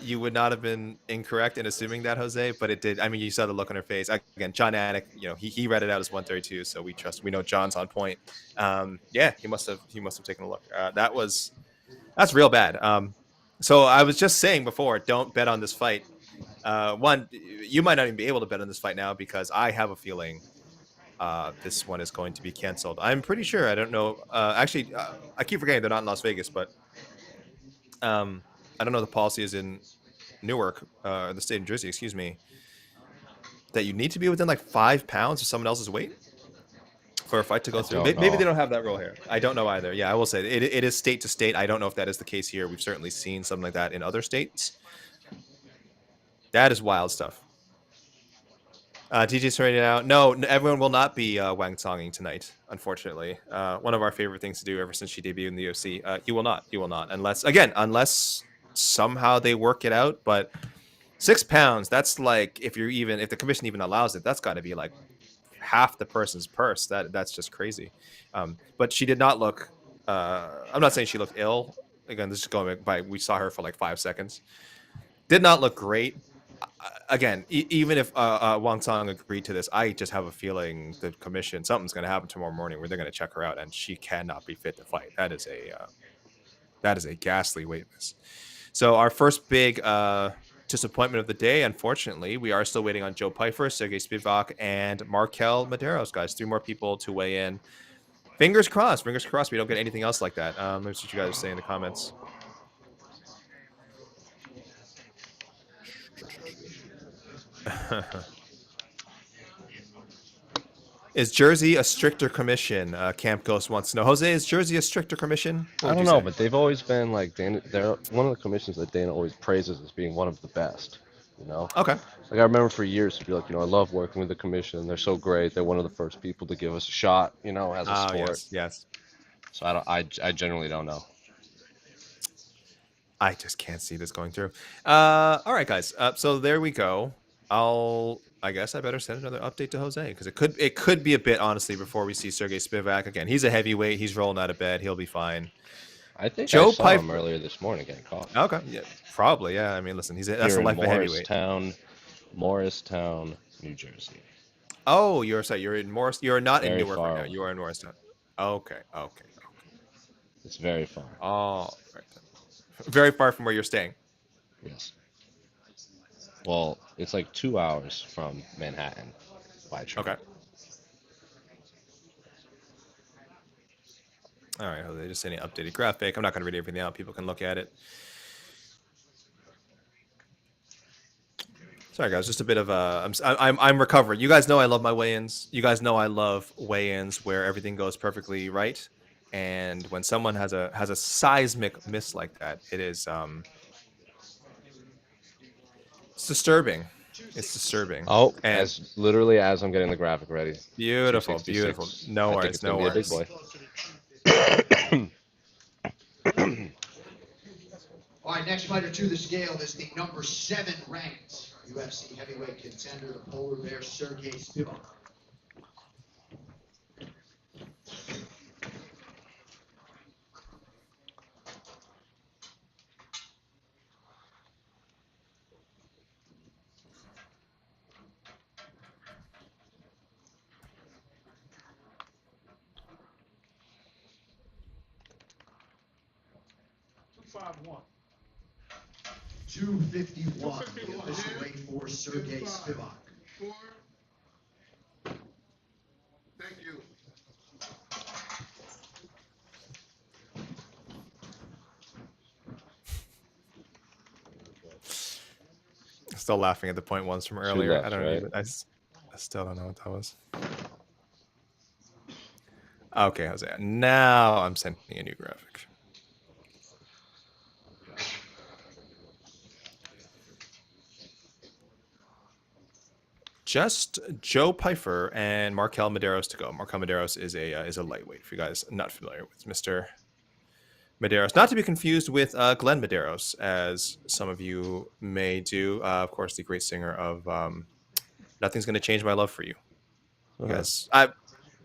you would not have been incorrect in assuming that, Jose, but it did. I mean, you saw the look on her face. Again, John Anik, he read it out as 132, so we know John's on point. Yeah, he must have taken a look. That's real bad. So I was just saying before, don't bet on this fight. One, you might not even be able to bet on this fight now because I have a feeling this one is going to be canceled. I'm pretty sure. I don't know. Actually, I keep forgetting they're not in Las Vegas, but I don't know. The policy is in Newark, the state of New Jersey. Excuse me. That you need to be within like 5 pounds of someone else's weight for a fight to go I through. don't Maybe they know. don't have that rule here. I don't know either. Yeah, I will say it is state to state. I don't know if that is the case here. We've certainly seen something like that in other states. That is wild stuff. TJ's turning it out. No, everyone will not be Wang Songing tonight, unfortunately. One of our favorite things to do ever since she debuted in the UFC. He will not. He will not. Unless somehow they work it out. But 6 pounds, that's like if the commission even allows it, that's got to be like half the person's purse. That's just crazy. But she did not look. I'm not saying she looked ill. Again, this is going by. We saw her for like 5 seconds. Did not look great. Again, even if Wang Song agreed to this, I just have a feeling the commission something's going to happen tomorrow morning where they're going to check her out, and she cannot be fit to fight. That is a ghastly weight miss. So our first big disappointment of the day, unfortunately, we are still waiting on Joe Pyfer, Sergey Spivak, and Markel Medeiros, guys. 3 more people to weigh in. Fingers crossed. Fingers crossed we don't get anything else like that. Let me see what you guys are saying in the comments. Is Jersey a stricter commission? Camp Ghost wants to know. Jose, is Jersey a stricter commission? What I would don't you know, say? but they've always been like Dana. They're one of the commissions that Dana always praises as being one of the best. You know, Okay. like I remember for years to be like, I love working with the commission. They're so great. They're one of the first people to give us a shot. As a Oh, sport. yes. So I don't. I generally don't know. I just can't see this going through. All right, guys. So there we go. I guess I better send another update to Jose because it could be a bit, honestly, before we see Sergey Spivak again. He's a heavyweight. He's rolling out of bed. He'll be fine. I think I Joe saw him Piper. earlier this morning getting coffee. Okay, yeah, probably. Yeah, I mean, listen, that's Here the in life of a heavyweight. Morristown, New Jersey. Oh, you're in Morris. You're not in Very Newark right far now. away. You are in Morristown. Okay. It's very far. Oh, right. Very far from where you're staying. Yes. Well, it's like 2 hours from Manhattan by train. Okay. All right, Jose, just any updated graphic. I'm not going to read everything out. People can look at it. Sorry, guys. Just a bit of I'm recovering. You guys know I love my weigh-ins. You guys know I love weigh-ins where everything goes perfectly right. And when someone has a seismic miss like that, it's disturbing. It's disturbing. Oh, And as I'm getting the graphic ready. beautiful. 266. No I think worries. it's gonna be a big boy. All right, next fighter to the scale is the number 7 ranked UFC heavyweight contender, the polar bear Sergey Spivak. $251. 251, the official weight for Sergey Spivak. 4. Thank you. Still laughing at the point ones from earlier. left, I don't right? even. I still don't know what that was. Okay, Jose. Now I'm sending a new graphic. Just Joe Piper and Markel Medeiros to go. Markel Medeiros is a lightweight. If you guys are not familiar with Mr. Medeiros, not to be confused with Glenn Medeiros, as some of you may do. Of course, the great singer of "Nothing's Gonna Change My Love for You." Because I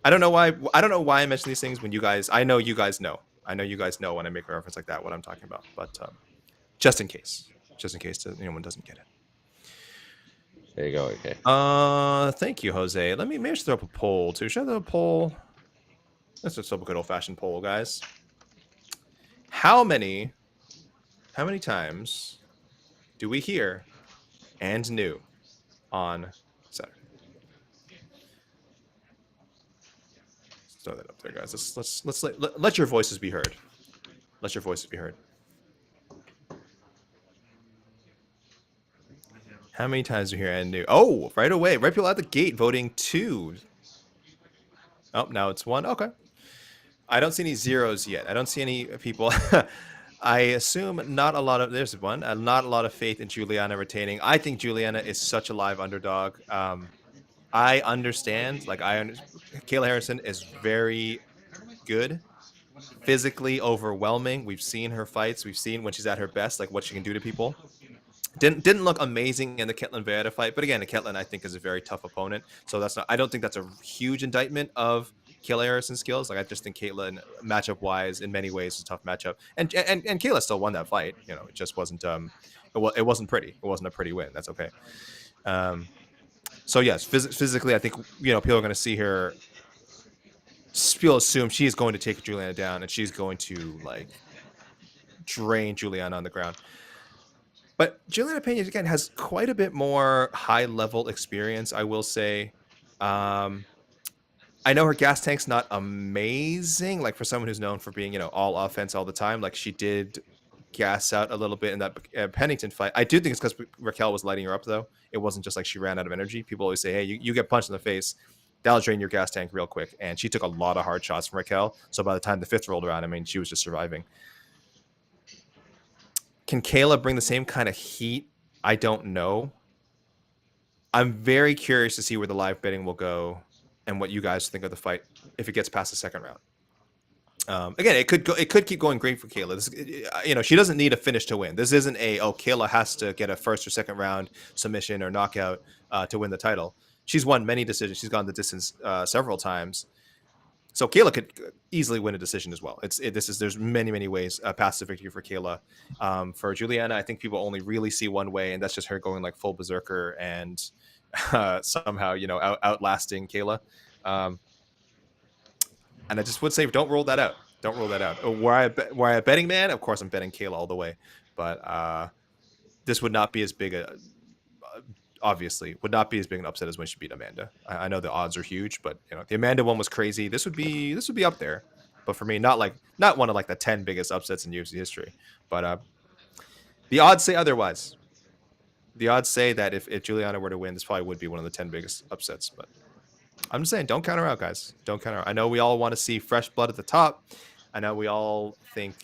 don't know why I mention these things when you guys. I know you guys know. I know you guys know when I make a reference like that what I'm talking about. But just in case anyone doesn't get it. There you go. Okay. Thank you, Jose. Maybe I should throw up a poll too. Should I throw a poll? Let's just throw up a good old-fashioned poll, guys. How many times do we hear and new on Saturday? Let's throw that up there, guys. Let's let your voices be heard. Let your voices be heard. How many times do we hear and new? Oh, right away. Right people out the gate voting 2. Oh, now it's 1. Okay. I don't see any zeros yet. I don't see any people. I assume not a lot of. There's one. Not a lot of faith in Juliana retaining. I think Juliana is such a live underdog. I understand. Kayla Harrison is very good, physically overwhelming. We've seen her fights. We've seen when she's at her best, like what she can do to people. Didn't look amazing in the Ketlin Vieira fight, but again, Ketlin I think is a very tough opponent. So that's not. I don't think that's a huge indictment of Kayla Harrison's skills. Like I just think Caitlin, matchup wise, in many ways, is a tough matchup. And Kayla still won that fight. You know, it just wasn't. It wasn't pretty. It wasn't a pretty win. That's okay. So yes, physically, I think people are going to see her. People assume she's going to take Juliana down, and she's going to drain Juliana on the ground. But Juliana Peña, again, has quite a bit more high-level experience, I will say. I know her gas tank's not amazing, for someone who's known for being, all offense all the time. She did gas out a little bit in that Pennington fight. I do think it's because Raquel was lighting her up, though. It wasn't just she ran out of energy. People always say, hey, you get punched in the face, that'll drain your gas tank real quick. And she took a lot of hard shots from Raquel. So by the time the 5th rolled around, she was just surviving. Can Kayla bring the same kind of heat? I don't know. I'm very curious to see where the live betting will go and what you guys think of the fight if it gets past the 2nd round. Again, it could keep going great for Kayla. She doesn't need a finish to win. This isn't Kayla has to get a first or second round submission or knockout to win the title. She's won many decisions. She's gone the distance several times. So Kayla could easily win a decision as well. There's many ways past the victory for Kayla. For Juliana, I think people only really see one way, and that's just her going like full berserker and somehow outlasting Kayla. And I just would say, don't rule that out. Don't rule that out. Were I a betting man, of course I'm betting Kayla all the way. But this would not be as big obviously would not be as big an upset as when she beat Amanda. I know the odds are huge, but the Amanda one was crazy. This would be up there. But for me, not one of like the 10 biggest upsets in UFC history. But the odds say otherwise. The odds say that if Juliana were to win, this probably would be one of the 10 biggest upsets. But I'm just saying, don't count her out, guys. Don't count her out. I know we all want to see fresh blood at the top. I know we all think,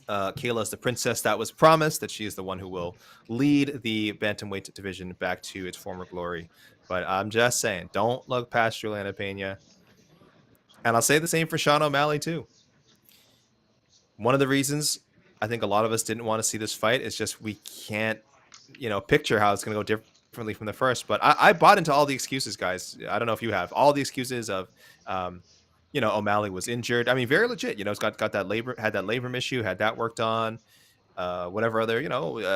Kayla is the princess that was promised, that she is the one who will lead the bantamweight division back to its former glory. But I'm just saying, don't look past Juliana Peña. And I'll say the same for Sean O'Malley, too. One of the reasons I think a lot of us didn't want to see this fight is just we can't, picture how it's going to go differently from the first. But I bought into all the excuses, guys. I don't know if you have. All the excuses of O'Malley was injured. I mean, very legit. It's got that labrum issue, had that worked on. Whatever other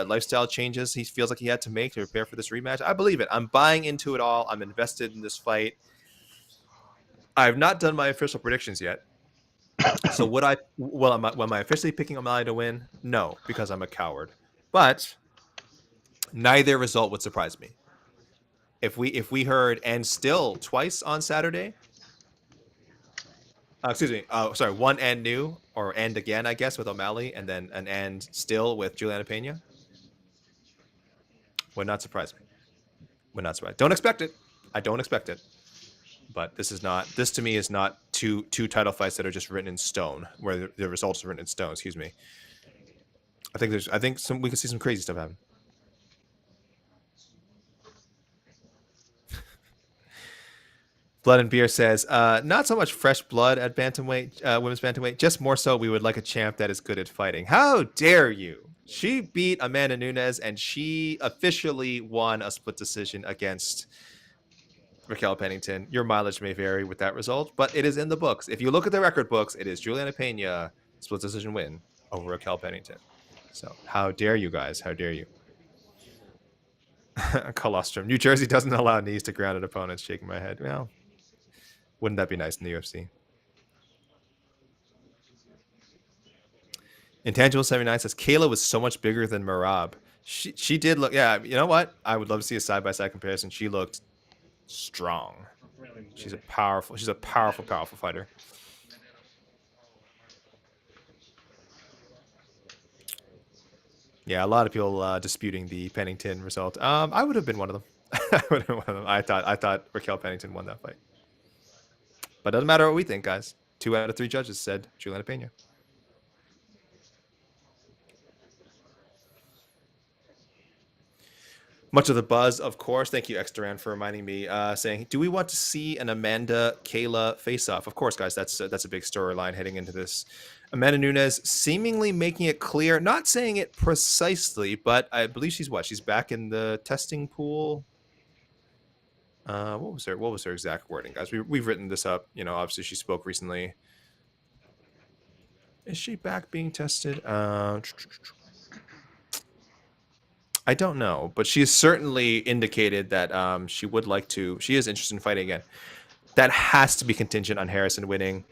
lifestyle changes he feels like he had to make to prepare for this rematch. I believe it. I'm buying into it all. I'm invested in this fight. I have not done my official predictions yet. So would I? Well, am I officially picking O'Malley to win? No, because I'm a coward. But neither result would surprise me. If we heard and still twice on Saturday. Excuse me. Sorry, one and new or and again, I guess, with O'Malley, and then an and still with Juliana Peña. Would not surprise me. Would not surprise. Don't expect it. I don't expect it. But this to me is not two title fights that are just written in stone, where the results are written in stone. Excuse me. I think we can see some crazy stuff happen. Blood and Beer says, not so much fresh blood at bantamweight, women's bantamweight, just more so we would like a champ that is good at fighting. How dare you? She beat Amanda Nunes, and she officially won a split decision against Raquel Pennington. Your mileage may vary with that result, but it is in the books. If you look at the record books, it is Juliana Peña split decision win over Raquel Pennington. So how dare you guys? How dare you? Colostrum. New Jersey doesn't allow knees to grounded opponents. Shaking my head. Well, wouldn't that be nice in the UFC? Intangible 79 says Kayla was so much bigger than Merab. She did look. Yeah, you know what? I would love to see a side-by-side comparison. She looked strong. She's a powerful fighter. Yeah, a lot of people disputing the Pennington result. I would have been one of them. I thought Raquel Pennington won that fight. But it doesn't matter what we think, guys. 2 out of 3 judges said Juliana Peña. Much of the buzz, of course. Thank you, Exteran, for reminding me. Saying, do we want to see an Amanda Kayla face-off? Of course, guys. That's a big storyline heading into this. Amanda Nunes seemingly making it clear, not saying it precisely, but I believe she's back in the testing pool. What was her exact wording, guys? We've written this up. Obviously she spoke recently. Is she back being tested? I don't know, but she has certainly indicated that she is interested in fighting again. That has to be contingent on Harrison winning.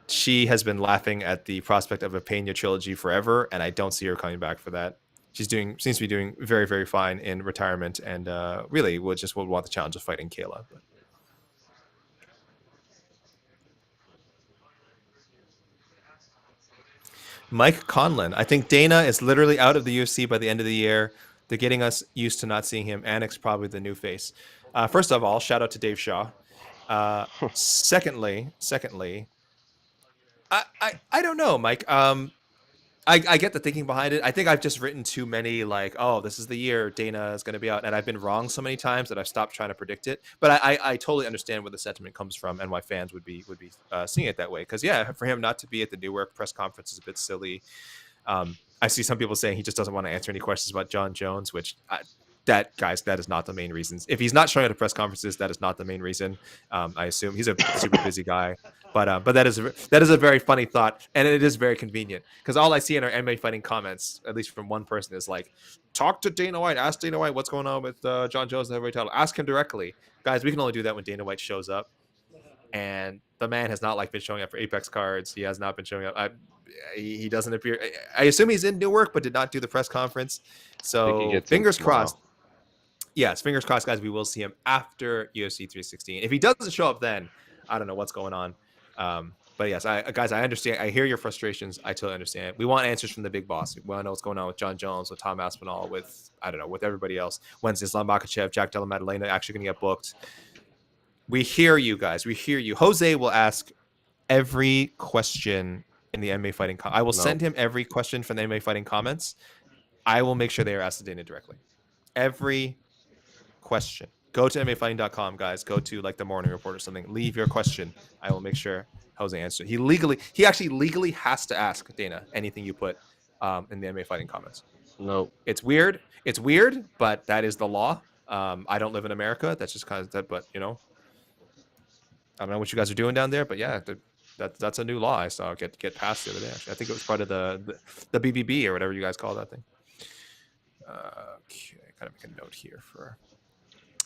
She has been laughing at the prospect of a Peña trilogy forever, and I don't see her coming back for that. Seems to be doing very, very fine in retirement, and really would want the challenge of fighting Kayla. But. Mike Conlon. I think Dana is literally out of the UFC by the end of the year. They're getting us used to not seeing him. Annex probably the new face. First of all, shout out to Dave Shaw. Secondly, I don't know, Mike. I get the thinking behind it. I think I've just written too many like, oh, this is the year Dana is going to be out, and I've been wrong so many times that I've stopped trying to predict it. But I totally understand where the sentiment comes from and why fans would be seeing it that way. Because yeah, for him not to be at the Newark press conference is a bit silly. I see some people saying he just doesn't want to answer any questions about John Jones, which that is not the main reasons. If he's not showing up at press conferences, that is not the main reason. I assume he's a super busy guy, but that is a very funny thought, and it is very convenient because all I see in our MMA fighting comments, at least from one person, is like, "Talk to Dana White. Ask Dana White what's going on with John Jones and the heavyweight title. Ask him directly, guys. We can only do that when Dana White shows up, and the man has not been showing up for Apex cards. He has not been showing up. He doesn't appear. I assume he's in Newark, but did not do the press conference. So fingers crossed. Yes, fingers crossed, guys. We will see him after UFC 316. If he doesn't show up then, I don't know what's going on. But yes, guys, I understand. I hear your frustrations. I totally understand. We want answers from the big boss. We want to know what's going on with John Jones, with Tom Aspinall, with with everybody else. When's Islam Makhachev, Jack Della Maddalena actually going to get booked? We hear you guys. We hear you. Jose will ask every question in the MMA fighting. I will send him every question from the MMA fighting comments. I will make sure they are asked to Dana directly. Every question. Go to MMAfighting.com, guys. Go to like the morning report or something. Leave your question. I will make sure Jose answers. He actually legally has to ask Dana anything you put in the MMA fighting comments. No. It's weird. It's weird, but that is the law. I don't live in America. That's just kind of that, but I don't know what you guys are doing down there, but yeah, that's a new law I saw get passed the other day. Actually, I think it was part of the BBB or whatever you guys call that thing. Okay, I gotta make a note here for.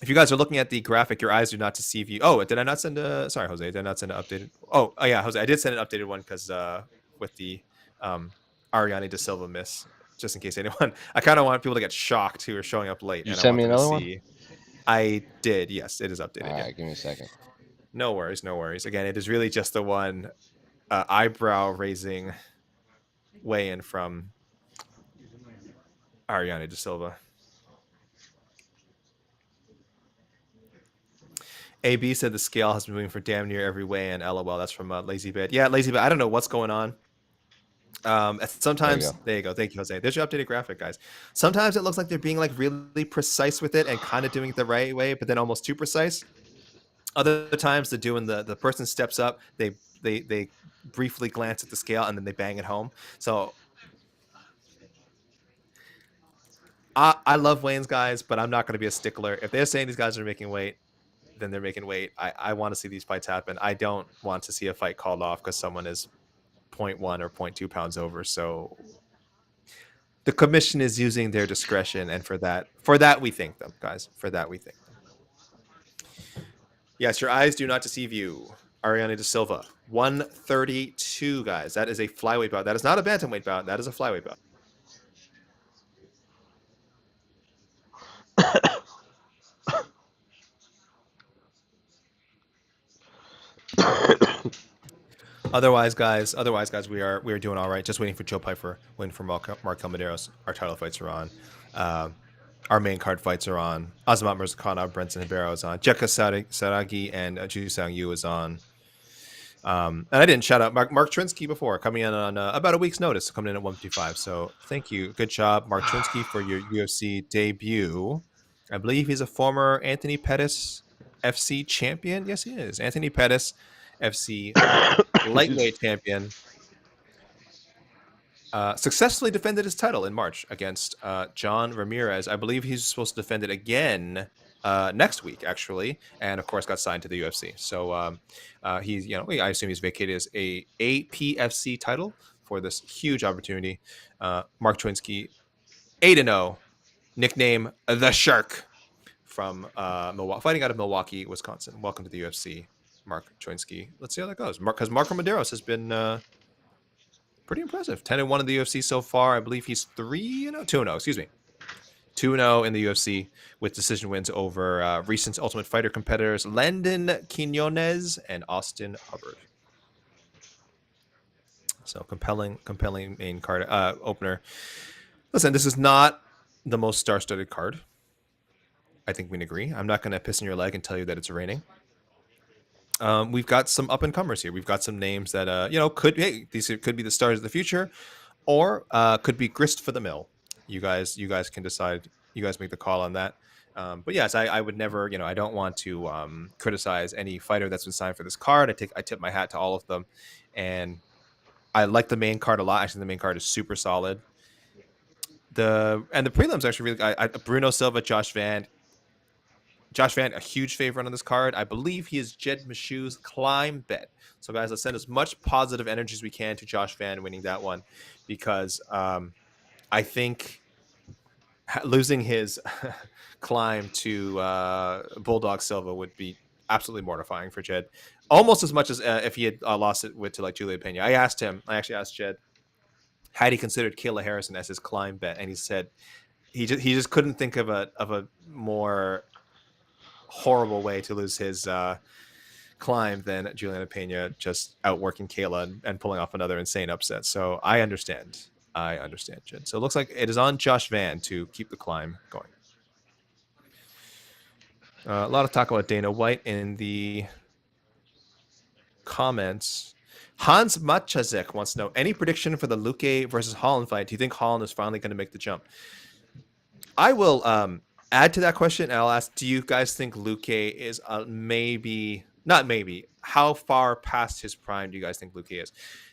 If you guys are looking at the graphic, your eyes do not deceive you. Oh, did I not send a? Sorry, Jose, did I not send an updated? Oh yeah, Jose, I did send an updated one because with the Ariane De Silva miss, just in case anyone. I kind of want people to get shocked who are showing up late. You send me another one? I did. Yes, it is updated. All right, give me a second. No worries, no worries. Again, it is really just the one eyebrow-raising weigh-in from Ariane De Silva. AB said the scale has been moving for damn near every weigh-in. LOL. That's from Lazy Bit. Yeah, Lazy Bit. I don't know what's going on. Sometimes there you go. Thank you, Jose. There's your updated graphic, guys. Sometimes it looks like they're being like really precise with it and kind of doing it the right way, but then almost too precise. Other times they're doing the person steps up, they briefly glance at the scale and then they bang it home. So I love weigh-ins, guys, but I'm not going to be a stickler. If they're saying these guys are making weight, then they're making weight. I want to see these fights happen. I don't want to see a fight called off because someone is 0.1 or 0.2 pounds over. So the commission is using their discretion, and for that we thank them, guys. For that we thank them. Yes, your eyes do not deceive you. Ariane De Silva, 132, guys. That is a flyweight bout. That is not a bantamweight bout. That is a flyweight bout. Otherwise, guys, we are doing all right. Just waiting for Joe Pyfer, waiting for Mark Calmaderos. Our title fights are on. Our main card fights are on. Azamat Murzakanov, Brenton Hibero is on. Jekka Saragi and Ju Sang Yu is on. And I didn't shout out Mark Trinsky before, coming in on about a week's notice, coming in at 155. So thank you. Good job, Mark Trinsky, for your UFC debut. I believe he's a former Anthony Pettis FC champion. Yes, he is. Anthony Pettis, FC lightweight champion. Successfully defended his title in March against John Ramirez. I believe he's supposed to defend it again next week, actually, and of course got signed to the UFC. So he's, I assume he's vacated his APFC title for this huge opportunity. Mark Twinsky, 8-0, nickname the Shark, from fighting out of Milwaukee, Wisconsin. Welcome to the UFC, Mark Twinsky. Let's see how that goes. Because Marco Medeiros has been pretty impressive. 10-1 in the UFC so far. I believe he's 2-0. Excuse me. 2-0 in the UFC with decision wins over recent Ultimate Fighter competitors Landon Quinones and Austin Hubbard. So compelling main card opener. Listen, this is not the most star-studded card. I think we can agree. I'm not going to piss in your leg and tell you that it's raining. We've got some up-and-comers here. We've got some names that these could be the stars of the future. or could be grist for the mill. You guys can decide. You guys make the call on that. But yes, I would never, I don't want to criticize any fighter that's been signed for this card. I tip my hat to all of them, and I like the main card a lot. Actually, the main card is super solid. The prelims actually really. Bruno Silva, Josh Van, a huge favorite on this card. I believe he is Jed Meshu's climb bet. So guys, let's send as much positive energy as we can to Josh Van winning that one, because I think losing his climb to Bulldog Silva would be absolutely mortifying for Jed, almost as much as if he had lost it to like Julia Peña. I actually asked Jed had he considered Kayla Harrison as his climb bet, and he said he just couldn't think of a more horrible way to lose his climb than Juliana Peña just outworking Kayla and pulling off another insane upset. So I understand, Jed. So it looks like it is on Josh Van to keep the climb going. A lot of talk about Dana White in the comments. Hans Machazek wants to know, any prediction for the Luque versus Holland fight? Do you think Holland is finally going to make the jump? I will add to that question, and I'll ask, do you guys think Luque is how far past his prime do you guys think Luque is?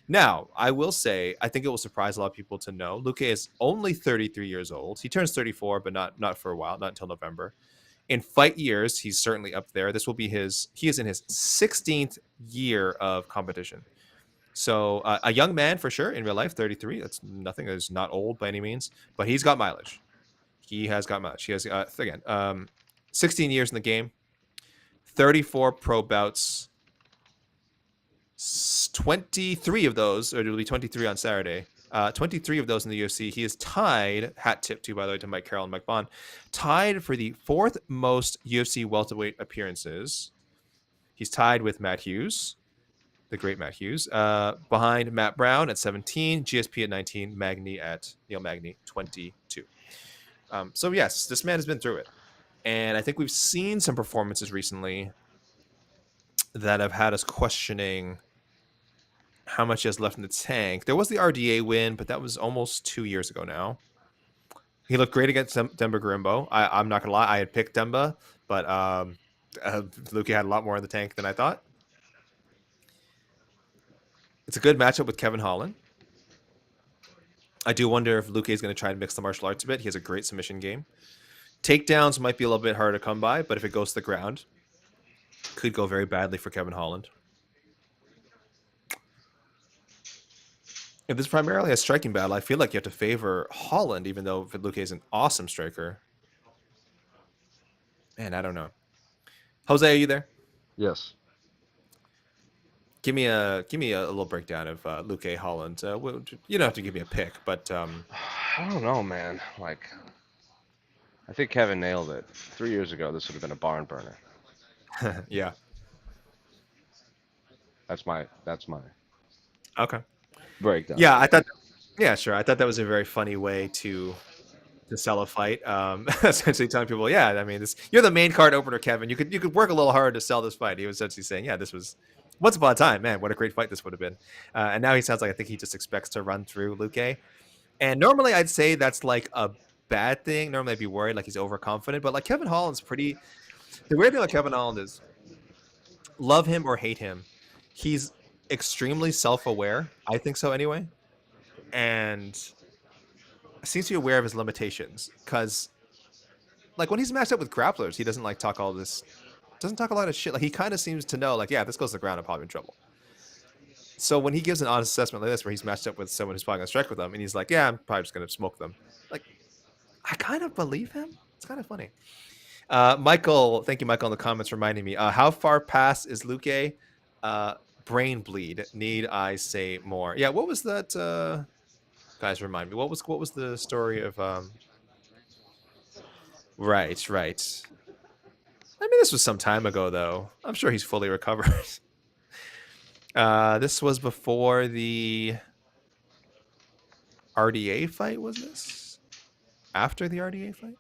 Now, I will say, I think it will surprise a lot of people to know Luque is only 33 years old. He turns 34, but not for a while, not until November. In fight years, he's certainly up there. He is in his 16th year of competition. So a young man for sure in real life, 33. That's nothing. That's not old by any means, but he's got mileage. He has got mileage. He has, 16 years in the game, 34 pro bouts, 23 of those, or it'll be 23 on Saturday. 23 of those in the UFC. He is tied, hat tip to, by the way, to Mike Carroll and Mike Bond, tied for the fourth most UFC welterweight appearances. He's tied with Matt Hughes, the great Matt Hughes, behind Matt Brown at 17, GSP at 19, Neil Magny 22. So yes, this man has been through it. And I think we've seen some performances recently that have had us questioning how much he has left in the tank. There was the RDA win, but that was almost 2 years ago now. He looked great against Demba Grimbo. I'm not going to lie. I had picked Demba, but Luque had a lot more in the tank than I thought. It's a good matchup with Kevin Holland. I do wonder if Luque is going to try and mix the martial arts a bit. He has a great submission game. Takedowns might be a little bit harder to come by, but if it goes to the ground, could go very badly for Kevin Holland. If this is primarily a striking battle, I feel like you have to favor Holland, even though Luque is an awesome striker. Man, I don't know. Jose, are you there? Yes. Give me a little breakdown of Luque Holland. You don't have to give me a pick, but I don't know, man. Like, I think Kevin nailed it. 3 years ago, this would have been a barn burner. yeah. That's my Okay. breakdown. Yeah, I thought. Yeah, sure. I thought that was a very funny way to sell a fight. Essentially telling people, yeah, I mean, you're the main card opener, Kevin. You could work a little harder to sell this fight. He was essentially saying, yeah, this was once upon a time, man. What a great fight this would have been. And now he sounds like I think he just expects to run through Luque. And normally I'd say that's like a bad thing. Normally I'd be worried like he's overconfident, but like Kevin Holland's pretty. The weird thing about Kevin Holland is, love him or hate him, he's extremely self-aware. I think so anyway. And seems to be aware of his limitations, because like when he's matched up with grapplers, he doesn't like talk a lot of shit. Like he kind of seems to know, like, yeah, this goes to the ground, I'm probably in trouble. So when he gives an honest assessment like this, where he's matched up with someone who's probably gonna strike with him, and he's like, yeah, I'm probably just gonna smoke them, like, I kind of believe him. It's kind of funny. Michael, thank you, Michael, in the comments reminding me, how far past is Luque? Brain bleed. Need I say more? Yeah, what was that? Guys, remind me. What was the story of? Right. I mean, this was some time ago, though. I'm sure he's fully recovered. This was before the RDA fight. Was this after the RDA fight?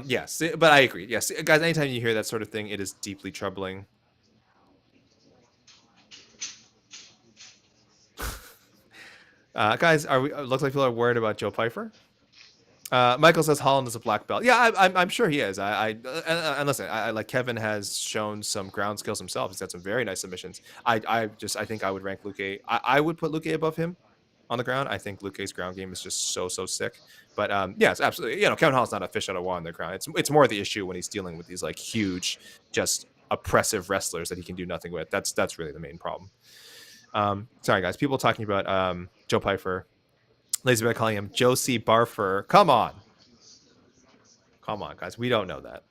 Yes, but I agree. Yes, guys. Anytime you hear that sort of thing, it is deeply troubling. Guys, are we? Looks like people are worried about Joe Pyfer. Michael says Holland is a black belt. Yeah, I'm sure he is. And listen, I like Kevin has shown some ground skills himself. He's got some very nice submissions. I think I would rank Luke. I would put Luke above him on the ground. I think Luke's ground game is just so sick. But yes, absolutely. Kevin Holland's not a fish out of water on the ground. It's more the issue when he's dealing with these like huge, just oppressive wrestlers that he can do nothing with. That's really the main problem. Sorry guys, people talking about Joe Pyfer. Lazy Bear calling him Josie Barfer. Come on, guys. We don't know that.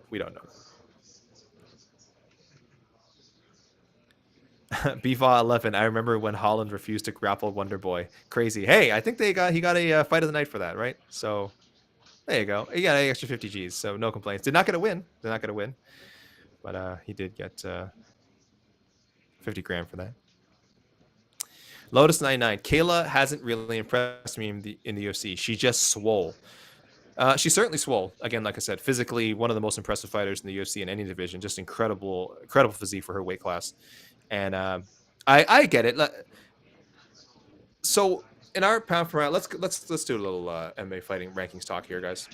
BFA 11. I remember when Holland refused to grapple Wonder Boy. Crazy. Hey, I think he got a fight of the night for that, right? So there you go. He got an extra 50 Gs, so no complaints. Did not get a win. But he did get 50 grand for that. Lotus 99. Kayla hasn't really impressed me in the UFC. She just swole. She's certainly swole. Again, like I said, physically one of the most impressive fighters in the UFC in any division. Just incredible physique for her weight class. And I get it. So in our pound for round, let's do a little MMA fighting rankings talk here, guys.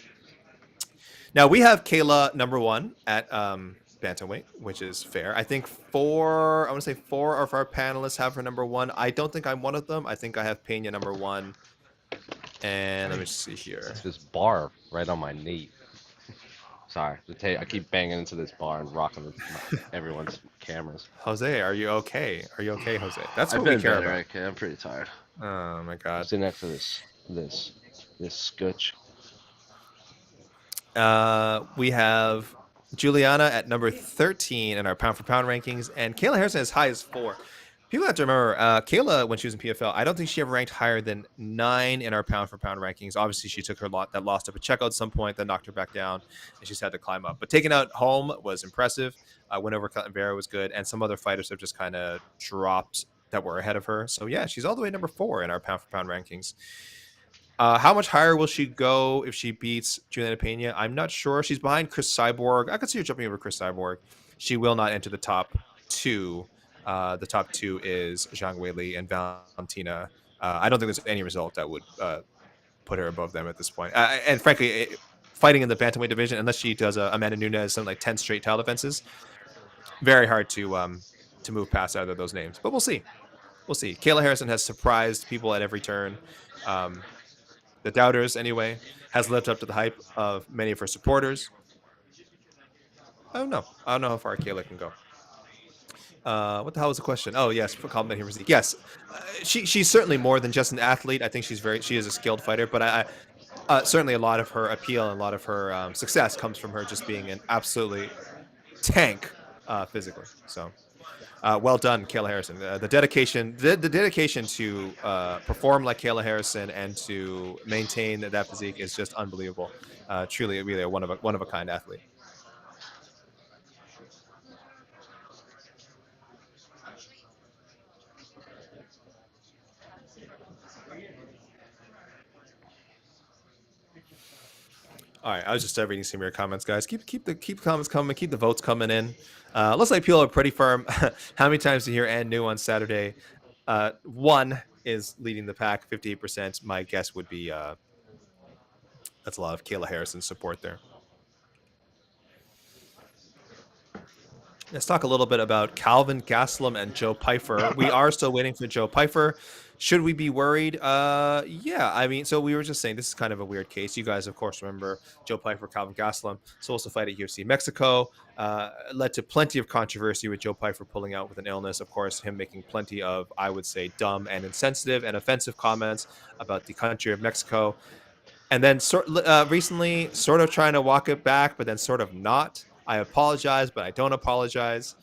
Now we have Kayla number 1 at bantamweight, which is fair. I think four of our panelists have her number 1. I don't think I'm one of them. I think I have Peña number 1. And let me just see here. This bar right on my knee. Sorry, I keep banging into this bar and rocking everyone's cameras. Jose, are you okay? Jose? That's what I've we been care better, about. okay? I'm pretty tired. Oh my god. Sitting next to this scotch. We have Juliana at number 13 in our pound for pound rankings, and Kayla Harrison as high as 4. People have to remember, Kayla, when she was in PFL, I don't think she ever ranked higher than 9 in our pound for pound rankings. Obviously, she took that loss to Pacheco at some point, then knocked her back down, and she's had to climb up. But taking out home was impressive. Win over Cutler Vera was good, and some other fighters have just kind of dropped that were ahead of her. So yeah, she's all the way number 4 in our pound for pound rankings. How much higher will she go if she beats Juliana Peña? I'm not sure. She's behind Chris Cyborg. I could see her jumping over Chris Cyborg. She will not enter the top 2. The top 2 is Zhang Weili and Valentina. I don't think there's any result that would put her above them at this point. And frankly, fighting in the bantamweight division, unless she does Amanda Nunes something like 10 straight title defenses, very hard to move past either of those names. But we'll see. Kayla Harrison has surprised people at every turn. The doubters, anyway, has lived up to the hype of many of her supporters. I don't know how far Kayla can go. What the hell was the question? Oh, yes, for complimenting physique. Yes, she's certainly more than just an athlete. I think she is a skilled fighter, but I certainly a lot of her appeal and a lot of her success comes from her just being an absolutely tank physically. So, well done, Kayla Harrison. The dedication to perform like Kayla Harrison and to maintain that physique is just unbelievable. Truly, really a one of a kind athlete. All right, I was just reading some of your comments, guys. Keep the comments coming, keep the votes coming in. Looks like people are pretty firm. How many times do you hear and new on Saturday? 1 is leading the pack, 58%. My guess would be that's a lot of Kayla Harrison support there. Let's talk a little bit about Calvin Gastelum and Joe Pyfer. We are still waiting for Joe Pyfer. Should we be worried? Yeah, I mean, so we were just saying this is kind of a weird case. You guys, of course, remember Joe Pyfer, Calvin Gastelum, supposed to fight at UFC Mexico. Led to plenty of controversy with Joe Pyfer pulling out with an illness. Of course, him making plenty of, I would say, dumb and insensitive and offensive comments about the country of Mexico. And then recently, sort of trying to walk it back, but then sort of not. I apologize, but I don't apologize.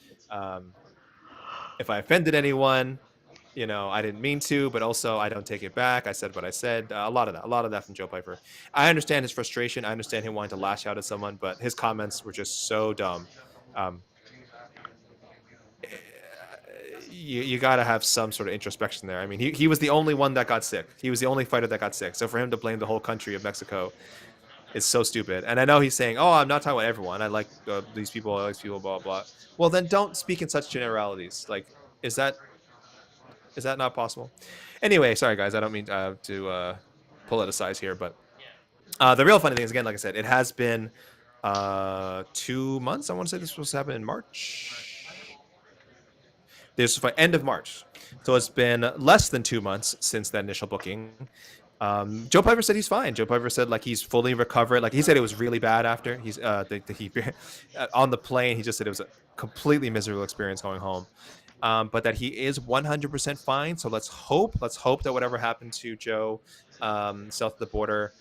If I offended anyone, I didn't mean to, but also I don't take it back. I said what I said. A lot of that from Joe Pyfer. I understand his frustration. I understand him wanting to lash out at someone, but his comments were just so dumb. You got to have some sort of introspection there. I mean, he was the only one that got sick. He was the only fighter that got sick. So for him to blame the whole country of Mexico is so stupid. And I know he's saying, "Oh, I'm not talking about everyone. I like these people, blah blah." Well, then don't speak in such generalities. Like, is that Is that not possible? Anyway, sorry guys, I don't mean to politicize here, but the real funny thing is, again, like I said, it has been 2 months. I want to say this was supposed to happen in March. This was end of March, so it's been less than 2 months since that initial booking. Joe Piper said he's fine. Joe Piper said like he's fully recovered. Like he said it was really bad after he on the plane. He just said it was a completely miserable experience going home. But that he is 100% fine. So let's hope that whatever happened to Joe south of the border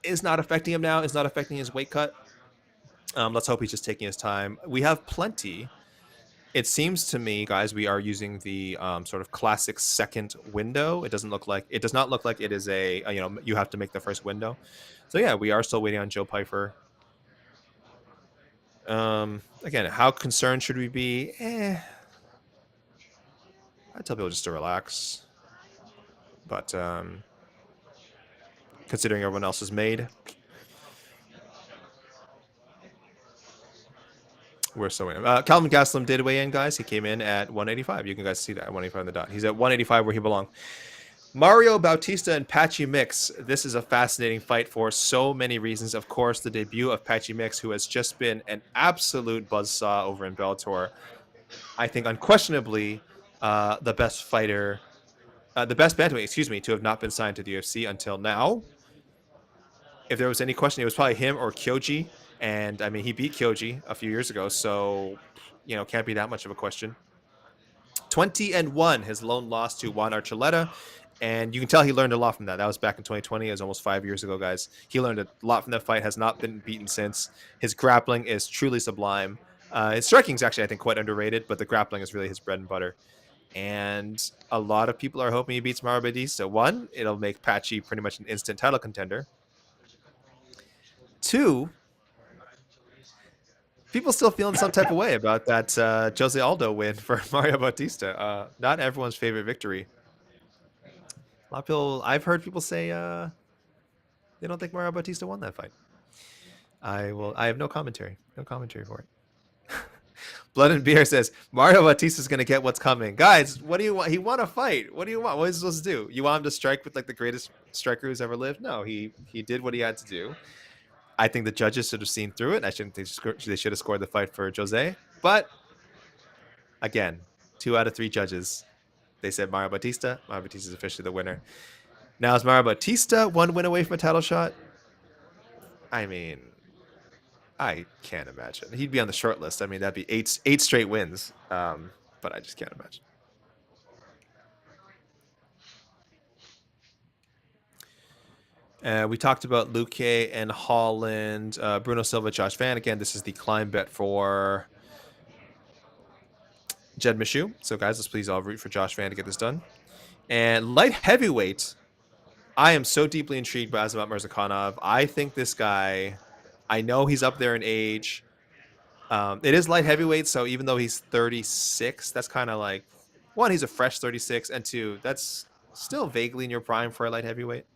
is not affecting him now. Is not affecting his weight cut. Let's hope he's just taking his time. We have plenty. It seems to me, guys, we are using the sort of classic second window. It does not look like it is you have to make the first window. So yeah, we are still waiting on Joe Piper. Again, how concerned should we be? I tell people just to relax. But considering everyone else is made, we're still waiting. Calvin Gastelum did weigh in, guys. He came in at 185. You can guys see that, 185 on the dot. He's at 185 where he belongs. Mario Bautista and Patchy Mix. This is a fascinating fight for so many reasons. Of course, the debut of Patchy Mix, who has just been an absolute buzzsaw over in Bellator. I think unquestionably the best fighter, the best bantamweight, to have not been signed to the UFC until now. If there was any question, it was probably him or Kyoji. And I mean, he beat Kyoji a few years ago, so can't be that much of a question. 20-1, his lone loss to Juan Archuleta, and you can tell he learned a lot from that. That was back in 2020. It was almost 5 years ago, guys. He learned a lot from that fight. Has not been beaten since. His grappling is truly sublime. His striking is actually, I think, quite underrated, but the grappling is really his bread and butter. And a lot of people are hoping he beats Mario Bautista. One, it'll make Patchy pretty much an instant title contender. Two, people still feeling some type of way about that Jose Aldo win for Mario Bautista. Not everyone's favorite victory. A lot of people, I've heard people say they don't think Mario Bautista won that fight. I have no commentary for it. Blood and Beer says Mario Bautista's going to get what's coming. Guys, what do you want? He won a fight. What do you want? What is he supposed to do? You want him to strike with like the greatest striker who's ever lived? No, he did what he had to do. I think the judges should have seen through it. I shouldn't think they should have scored the fight for Jose. But again, 2 out of 3 judges, they said Mario Bautista. Mario Bautista is officially the winner. Now, is Mario Bautista 1 win away from a title shot? I mean, I can't imagine. He'd be on the short list. I mean, that'd be eight straight wins. But I just can't imagine. We talked about Luque and Holland, Bruno Silva, Josh Van. Again, this is the climb bet for Jed Meshew. So, guys, let's please all root for Josh Van to get this done. And light heavyweight, I am so deeply intrigued by Azamat Murzakanov. I think this guy, I know he's up there in age. It is light heavyweight, so even though he's 36, that's kind of like, one, he's a fresh 36, and two, that's still vaguely in your prime for a light heavyweight.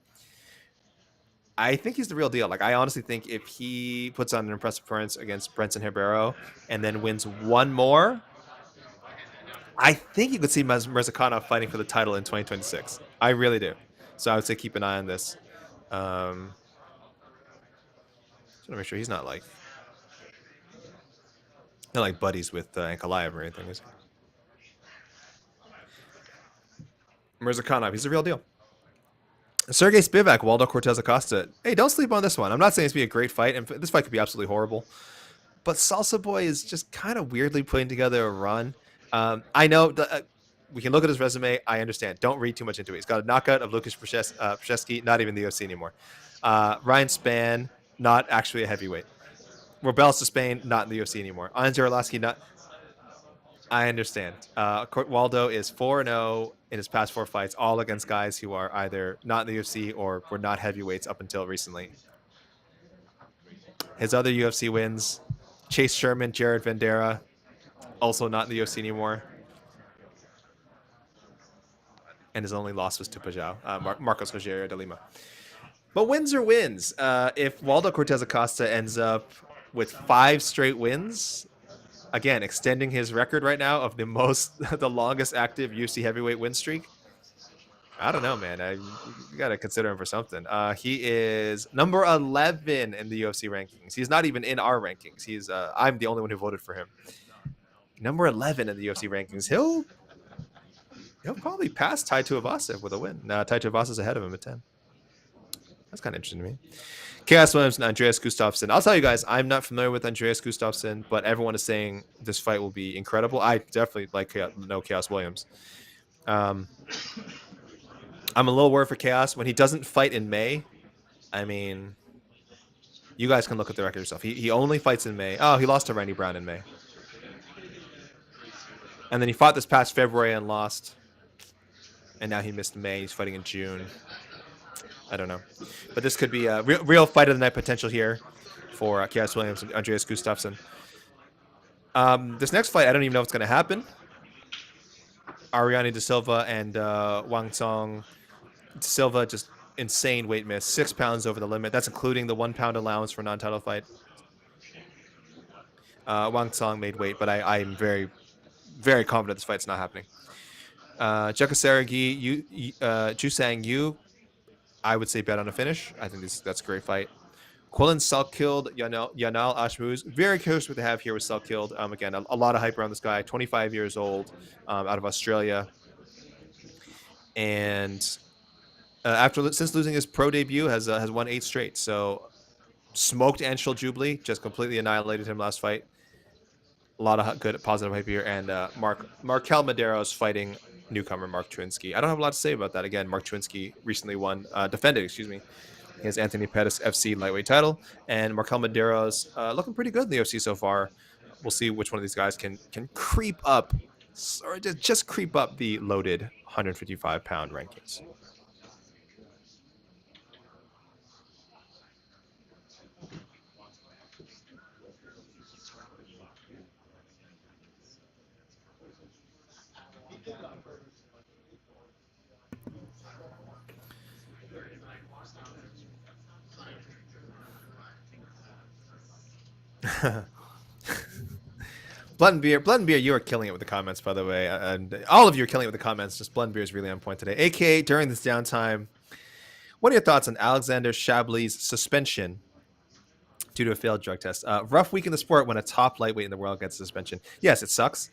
I think he's the real deal. Like, I honestly think if he puts on an impressive performance against Brenton Ribeiro and then wins one more, I think you could see Murzakanov fighting for the title in 2026. I really do. So I would say keep an eye on this. Just want to make sure he's not like buddies with Ankalaev or anything, is he? Murzakanov, he's the real deal. Sergey Spivak, Waldo Cortez Acosta. Hey, don't sleep on this one. I'm not saying it's be a great fight, and this fight could be absolutely horrible. But Salsa Boy is just kind of weirdly putting together a run. I know we can look at his resume. I understand. Don't read too much into it. He's got a knockout of Lucas Przewski, not even the UFC anymore. Ryan Spann, not actually a heavyweight. Robel Spain, not in the UFC anymore. Andre Arlovsky, not. I understand. Waldo is 4-0 in his past 4 fights, all against guys who are either not in the UFC or were not heavyweights up until recently. His other UFC wins, Chase Sherman, Jared Vandera, also not in the UFC anymore. And his only loss was to Pajau, Marcos Rogério de Lima. But wins are wins. If Waldo Cortez Acosta ends up with 5 straight wins again, extending his record right now of the longest active UFC heavyweight win streak. I don't know, man. You got to consider him for something. He is number 11 in the UFC rankings. He's not even in our rankings. I'm the only one who voted for him. Number 11 in the UFC rankings. He'll probably pass Tai Tuivasa with a win. Now Tai Tuivasa's ahead of him at 10. That's kind of interesting to me. Chaos Williams and Andreas Gustafsson. I'll tell you guys, I'm not familiar with Andreas Gustafsson, but everyone is saying this fight will be incredible. I definitely know Chaos Williams. I'm a little worried for Chaos when he doesn't fight in May. I mean, you guys can look at the record yourself. He only fights in May. Oh, he lost to Randy Brown in May, and then he fought this past February and lost, and now he missed May. He's fighting in June. I don't know, but this could be a real fight of the night potential here for Chaos Williams and Andreas Gustafsson. This next fight, I don't even know what's going to happen. Ariane De Silva and Wang Song. De Silva just insane weight miss, 6 pounds over the limit. That's including the 1 pound allowance for non-title fight. Wang Song made weight, but I'm very, very confident this fight's not happening. Jakasaragi, Jusang Yu, I would say bet on a finish. I think that's a great fight. Quillen Selk-killed Yanal Ashmuz. Very curious what they have here with Selk-killed. Again, a lot of hype around this guy. 25 years old, out of Australia. And since losing his pro debut, has won 8 straight. So smoked Anshul Jubilee, just completely annihilated him last fight. A lot of good positive hype here. And Markel Madero's fighting newcomer Mark Twinsky. I don't have a lot to say about that. Again, Mark Twinsky recently defended his Anthony Pettis FC lightweight title, and Markel Madero's looking pretty good in the UFC so far. We'll see which one of these guys can creep up, or just creep up the loaded 155-pound rankings. Blood and Beer, you are killing it with the comments, by the way, and all of you are killing it with the comments. Just Blood and Beer is really on point today. AK, during this downtime, what are your thoughts on Alexander Shabli's suspension due to a failed drug test? Rough week in the sport when a top lightweight in the world gets suspension. Yes, it sucks,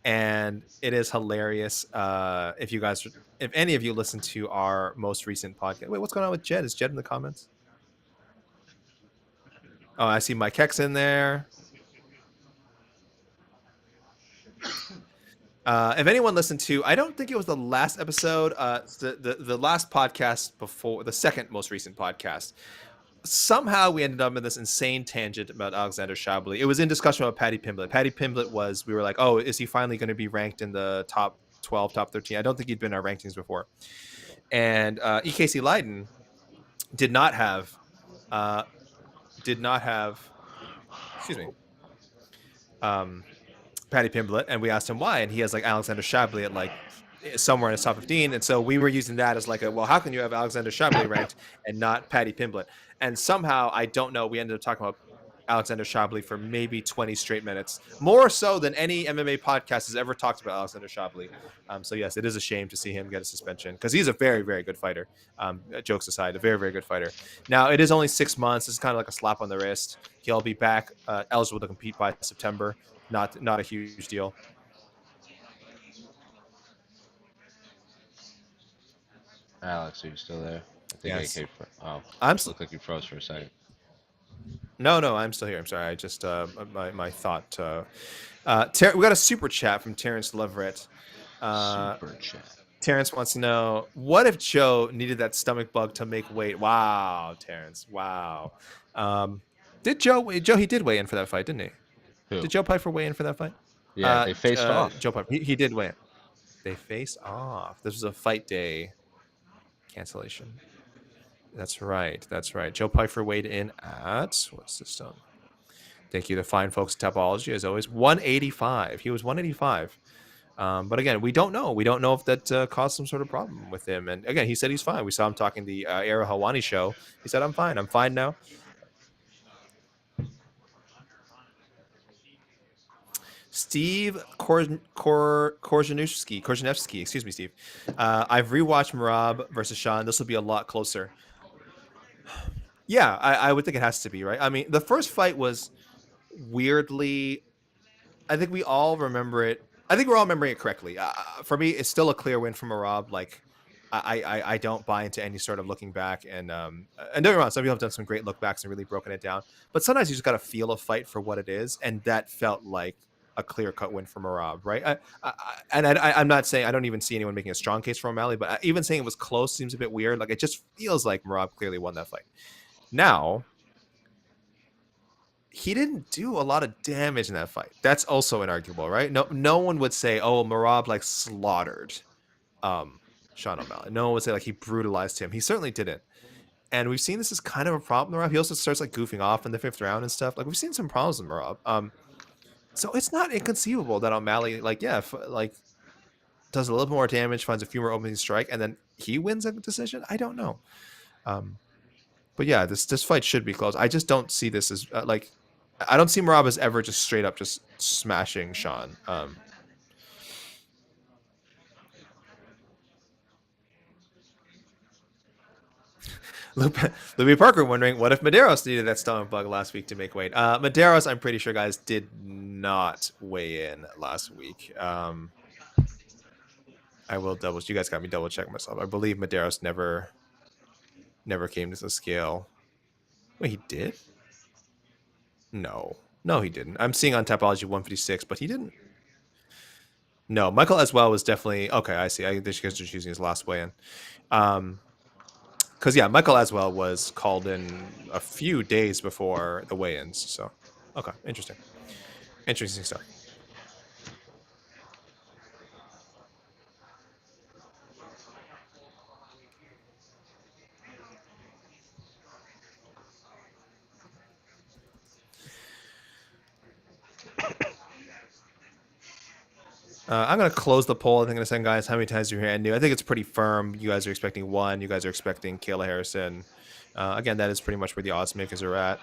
and it is hilarious. If any of you listen to our most recent podcast, wait, what's going on with Jed? Is Jed in the comments? Oh, I see Mike Hex in there. If anyone listened to, I don't think it was the last episode, the last podcast before the second most recent podcast. Somehow we ended up in this insane tangent about Alexander Shabli. It was in discussion about Paddy Pimblett. Paddy Pimblett we were like, oh, is he finally going to be ranked in the top 12, top 13? I don't think he'd been in our rankings before. And EKC Leiden did not have, excuse me, Paddy Pimblett, and we asked him why, and he has like Alexander Shabli at like somewhere in his top 15, and so we were using that as like how can you have Alexander Shabli ranked and not Paddy Pimblett? And somehow, I don't know, we ended up talking about Alexander Shabli for maybe 20 straight minutes, more so than any MMA podcast has ever talked about Alexander Shabli. So yes, it is a shame to see him get a suspension because he's a very, very good fighter. Jokes aside, a very, very good fighter. Now, it is only 6 months. It's kind of like a slap on the wrist. He'll be back eligible to compete by September. Not a huge deal. Alex, are you still there? I think Yes. AK I'm still. looked like you froze for a second. No, I'm still here. I'm sorry. I just my thought. We got a super chat from Terrence Leverett. Super chat. Terrence wants to know, what if Joe needed that stomach bug to make weight? Wow, Terrence. Wow. Did Joe? He did weigh in for that fight, didn't he? Who? Did Joe Piper weigh in for that fight? Yeah, they faced off. Joe Piper. He did weigh in. They faced off. This was a fight day cancellation. That's right. Joe Piper weighed in at, what's this done? Thank you, the fine folks at Topology, as always. 185. He was 185. But again, we don't know. We don't know if that caused some sort of problem with him. And again, he said he's fine. We saw him talking the Ara Hawani show. He said, I'm fine. I'm fine now. Steve Korzeniewski, excuse me, Steve. I've rewatched Merab versus Sean. This will be a lot closer. Yeah, I would think it has to be, right? I mean, the first fight was weirdly. I think we all remember it. I think we're all remembering it correctly. For me, it's still a clear win from Merab. Like, I don't buy into any sort of looking back. And don't get me wrong, some people have done some great look backs and really broken it down. But sometimes you just got to feel a fight for what it is, and that felt like a clear cut win for Merab, right? I'm not saying I don't even see anyone making a strong case for O'Malley, but even saying it was close seems a bit weird. Like, it just feels like Merab clearly won that fight. Now, he didn't do a lot of damage in that fight. That's also inarguable, right? No one would say, "Oh, Merab like slaughtered Sean O'Malley." No one would say like he brutalized him. He certainly didn't. And we've seen this as kind of a problem with Merab. He also starts like goofing off in the 5th round and stuff. Like, we've seen some problems with Merab. So it's not inconceivable that O'Malley like does a little more damage, finds a few more opening strike, and then he wins a decision. I don't know. But yeah, this fight should be close. I just don't see this as I don't see Merab as ever just straight up just smashing Sean. Louis Parker wondering, what if Medeiros needed that stomach bug last week to make weight? Medeiros, I'm pretty sure, guys, did not weigh in last week. I will double. You guys got me double check myself. I believe Medeiros never came to the scale. Wait, he did? No, he didn't. I'm seeing on Tapology 156, but he didn't. No, Michael Eswell was definitely okay. I see. I think you guys are choosing his last weigh-in. Because yeah, Michael Aswell was called in a few days before the weigh-ins. So, okay, interesting stuff. I'm going to close the poll. I think in a second, guys. How many times do you hear Anu? I think it's pretty firm. You guys are expecting 1. You guys are expecting Kayla Harrison. Again, that is pretty much where the odds makers are at.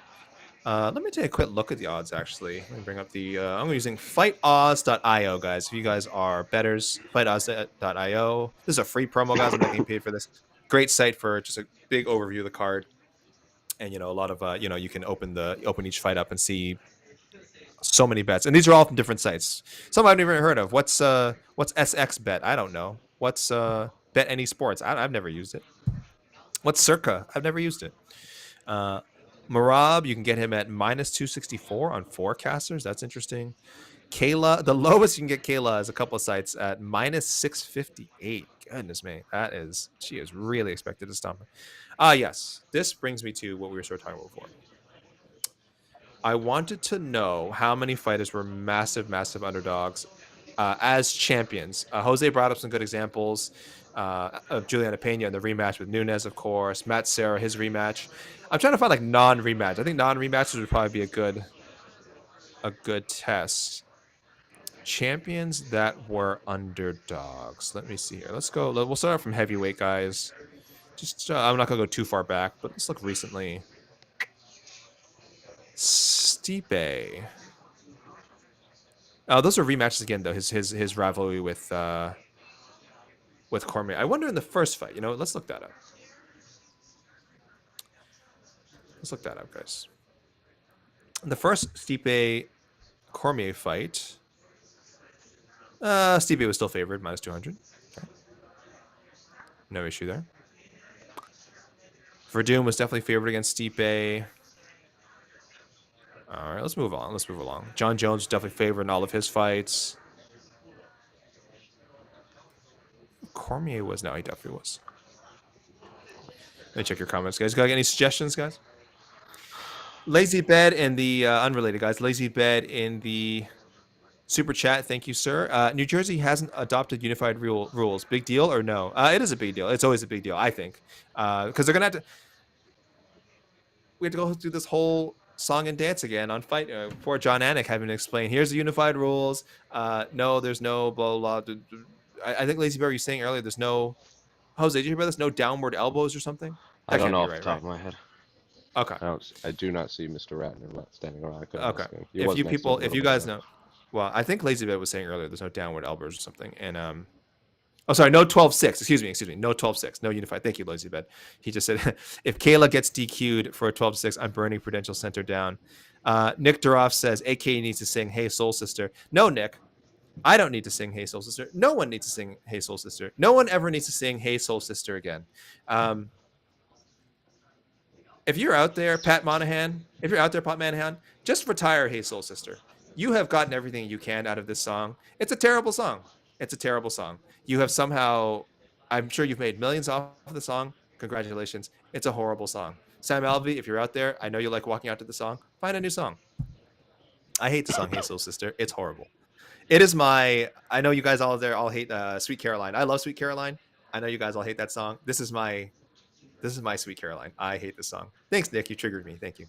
Let me take a quick look at the odds, actually. Let me bring up the... I'm using FightOdds.io, guys. If you guys are bettors, FightOdds.io. This is a free promo, guys. I'm not getting paid for this. Great site for just a big overview of the card. And, a lot of, you can open each fight up and see so many bets, and these are all from different sites. Some I've never heard of. What's SX Bet? I don't know. What's Bet Any Sports? I've never used it. What's Circa? I've never used it. Merab, you can get him at -264 on forecasters. That's interesting. Kayla, the lowest you can get Kayla is a couple of sites at -658. Goodness me, she is really expected to stomp. Yes, this brings me to what we were sort of talking about before. I wanted to know how many fighters were massive underdogs as champions. Jose brought up some good examples of Juliana Peña in the rematch with Nunes, of course. Matt Serra, his rematch. I'm trying to find like non-rematch. I think non-rematches would probably be a good test. Champions that were underdogs. Let me see here. Let's go. We'll start out from heavyweight, guys. Just I'm not gonna go too far back, but let's look recently. Stipe. Oh, those are rematches again, though. His rivalry with Cormier. I wonder in the first fight. Let's look that up. Guys. In the first Stipe Cormier fight, Stipe was still favored, -200. Okay. No issue there. Verdum was definitely favored against Stipe. All right, let's move along. John Jones was definitely favored in all of his fights. Cormier was. No, he definitely was. Let me check your comments, guys. Got any suggestions, guys? Lazy Bed in the unrelated, guys. Lazy Bed in the super chat. Thank you, sir. New Jersey hasn't adopted unified rules. Big deal or no? It is a big deal. It's always a big deal, I think, because they're gonna have to. We have to go through this whole song and dance again on fight. Poor John Anik having to explain. Here's the unified rules. No, there's no blah blah. Blah. I think Lazy Bear, you saying earlier, there's no. Jose, did you hear about this? No downward elbows or something? I don't know off the top of my head. Okay. I do not see Mr. Ratner standing around. Okay. If you guys know, Well, I think Lazy Bed was saying earlier there's no downward elbows or something. And oh, sorry, no 12-6. Excuse me. No 12-6. No unified. Thank you, Lazy Bed. He just said, if Kayla gets DQ'd for a 12-6, I'm burning Prudential Center down. Nick Duroff says, AK needs to sing Hey Soul Sister. No, Nick. I don't need to sing Hey Soul Sister. No one needs to sing Hey Soul Sister. No one ever needs to sing Hey Soul Sister again. If you're out there, Pat Monahan, just retire Hey Soul Sister. You have gotten everything you can out of this song. It's a terrible song. It's a terrible song. You have somehow, I'm sure you've made millions off of the song. Congratulations. It's a horrible song. Sam Alvey, if you're out there, I know you like walking out to the song. Find a new song. I hate the song Hey Soul Sister. It's horrible. It is my, I know you guys all there all hate Sweet Caroline. I love Sweet Caroline. I know you guys all hate that song. This is my Sweet Caroline. I hate this song. Thanks, Nick. You triggered me. Thank you.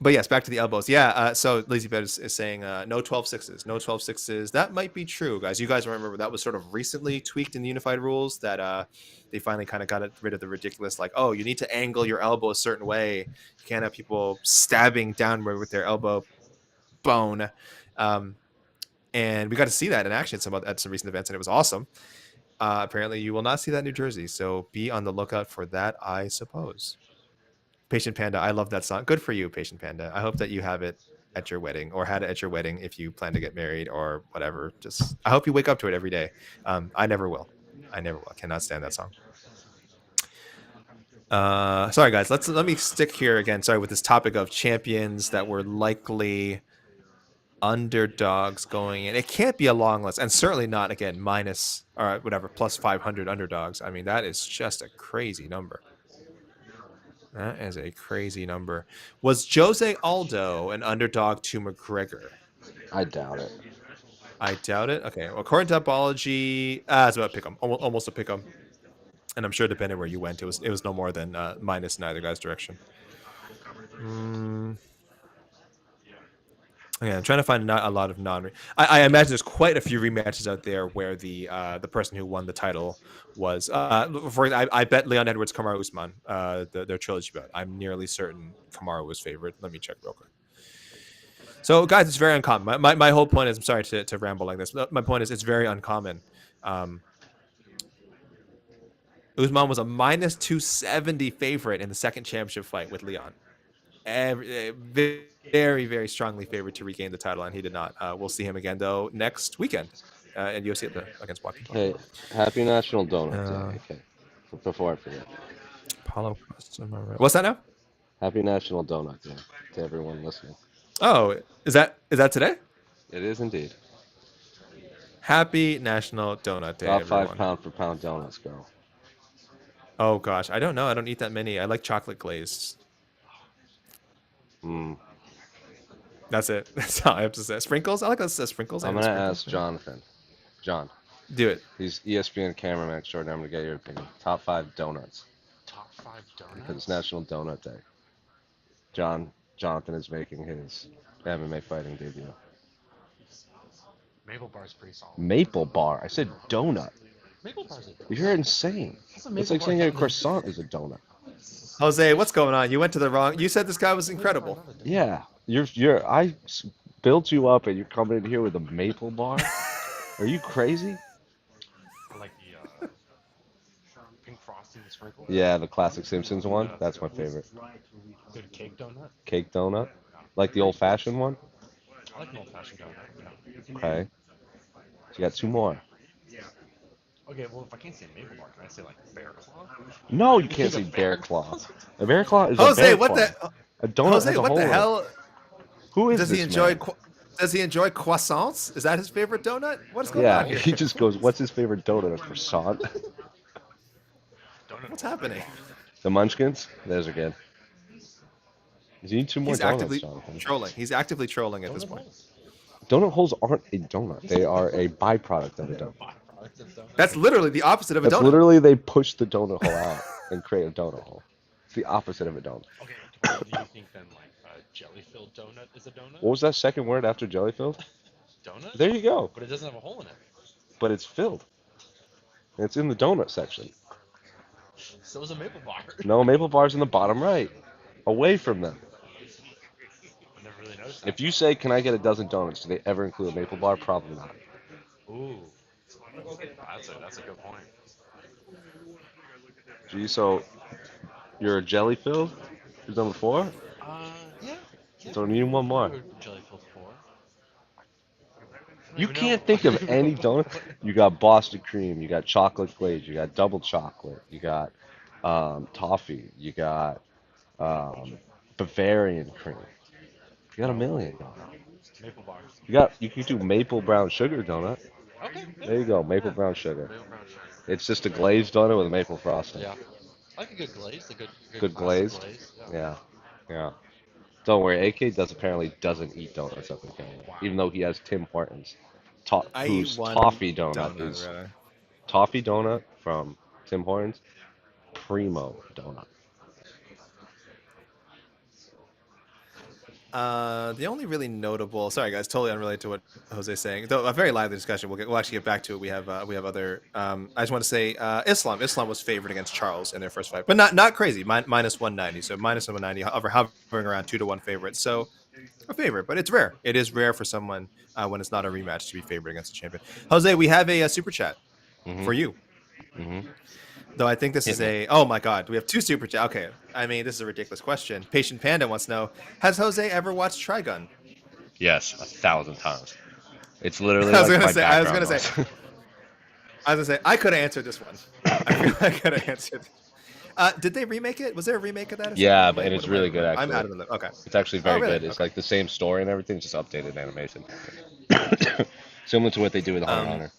But yes, back to the elbows. Yeah. So Lazy Bed is saying no 12-6s. No 12-6s. That might be true, guys. You guys remember that was sort of recently tweaked in the unified rules that they finally kind of got rid of the ridiculous, like, oh, you need to angle your elbow a certain way. You can't have people stabbing downward with their elbow bone. And we got to see that in action at some recent events, and it was awesome. Apparently, you will not see that in New Jersey, so be on the lookout for that, I suppose. Patient Panda, I love that song. Good for you, Patient Panda. I hope that you have it at your wedding, or had it at your wedding if you plan to get married or whatever. Just, I hope you wake up to it every day. I never will. I cannot stand that song. Sorry, guys. Let me stick here again. Sorry, with this topic of champions that were likely underdogs going in. It can't be a long list, and certainly not again minus or whatever plus 500 underdogs. I mean, that is just a crazy number. That is a crazy number. Was Jose Aldo an underdog to McGregor? I doubt it. I doubt it. Okay, well, according to Topology, it's about pick 'em, almost a pick 'em, and I'm sure depending where you went, it was no more than minus in either guy's direction. Yeah, I'm trying to find not a lot of non. I imagine there's quite a few rematches out there where the person who won the title was. I bet Leon Edwards, Kamaru Usman, their trilogy bout. I'm nearly certain Kamaru was favored. Let me check real quick. So, guys, it's very uncommon. My whole point is, I'm sorry to ramble like this. My point is, it's very uncommon. Usman was a minus 270 favorite in the second championship fight with Leon. Very, very strongly favored to regain the title, and he did not. We'll see him again, though, next weekend in UFC against Joaquin. Hey, happy National Donut Day. Okay, before I forget. Apollo. What's that now? Happy National Donut Day to everyone listening. Oh, is that today? It is indeed. Happy National Donut Day, Top everyone. 5 pound for pound donuts, girl. Oh gosh, I don't know. I don't eat that many. I like chocolate glazed. That's it. That's all I have to say. Sprinkles? I like those sprinkles. I'm going to ask Jonathan. John. Do it. He's ESPN cameraman extraordinaire. I'm going to get your opinion. Top 5 donuts. Top 5 donuts? Because it's National Donut Day. Jonathan is making his MMA fighting debut. Maple Bar's pretty solid. Maple Bar? I said donut. Maple Bar's a donut. You're insane. It's like saying a croissant is a donut. Jose, what's going on? You went to the wrong. You said this guy was incredible. Yeah. I built you up and you're coming in here with a Maple Bar? Are you crazy? I like the pink frosting and sprinkles. Yeah, the classic Simpsons one. That's my favorite. Good cake donut. Cake donut? Like the old-fashioned one? I like an old-fashioned donut. Yeah. Okay. So you got 2 more. Okay, well, if I can't say Maple Bar, can I say, like, Bear Claw? No, you can't say Bear Claw. A Bear Claw is Jose, a bear what claw. the? A donut Jose, has a what hole the in it. hell? Who is Does he this enjoy? man? Does he enjoy croissants? Is that his favorite donut? What's going Yeah, on here? he just goes, what's his favorite donut? A croissant? What's happening? The Munchkins? Those are good. You need 2 more He's donuts, actively Jonathan. trolling. He's actively trolling at this point. Donut holes aren't a donut. They are a byproduct of a donut. That's literally the opposite of a That's donut. literally they push the donut hole out and create a donut hole. It's the opposite of a donut. Okay, do you think then, like, a jelly-filled donut is a donut? What was that second word after jelly-filled? Donut? There you go. But it doesn't have a hole in it. But it's filled. And it's in the donut section. So is a Maple Bar. No, Maple Bar's in the bottom right. Away from them. I never really If you say, "Can I get a dozen donuts?" Do they ever include a maple bar? Probably not. Ooh, that's a good point. Gee, so you're a jelly filled? Who's number four? Yeah, yeah. So need one I can more. go jelly filled four. I don't You even know. can't think I don't of even any know donut. You got Boston cream. You got chocolate glaze. You got double chocolate. You got toffee. You got um, Bavarian cream. You got a million donuts. Maple bar. You can do maple brown sugar donut. Okay, yeah, There you go, maple yeah. brown sugar. Maple brown sugar. It's just a glazed donut with a maple frosting. Yeah, I like a good glaze, a good Good classic glazed. glaze. Yeah. Yeah, yeah. Don't worry, AK apparently doesn't eat donuts up in Canada, Wow. even though he has Tim Hortons, I eat whose one is donut, toffee donut from Tim Hortons, primo donut. The only really notable, sorry guys, totally unrelated to what Jose's saying. Though a very lively discussion. We'll actually get back to it. We have other. I just want to say Islam. Islam was favored against Charles in their first fight, but not crazy. Minus 190. So minus 190, hovering around 2-1 favorite. So a favorite, but it's rare. It is rare for someone when it's not a rematch to be favored against a champion. Jose, we have a super chat Mhm. for you. Mhm. Though I think this Hit is me. a. Oh my God, we have two super chat. Okay, I mean this is a ridiculous question. Patient Panda wants to know: has Jose ever watched Trigun? Yes, 1,000 times. It's literally I was like gonna my say. I was background gonna say. noise. I was gonna say I could have answered this one. I feel like I could have answered. Did they remake it? Was there a remake of that or something? Yeah, but and What it's am I? really good I'm actually. out of the loop. Okay. It's actually Oh very really? good. It's Okay. like the same story and everything, just updated animation. Similar to what they do with Hunter x Um, Hunter.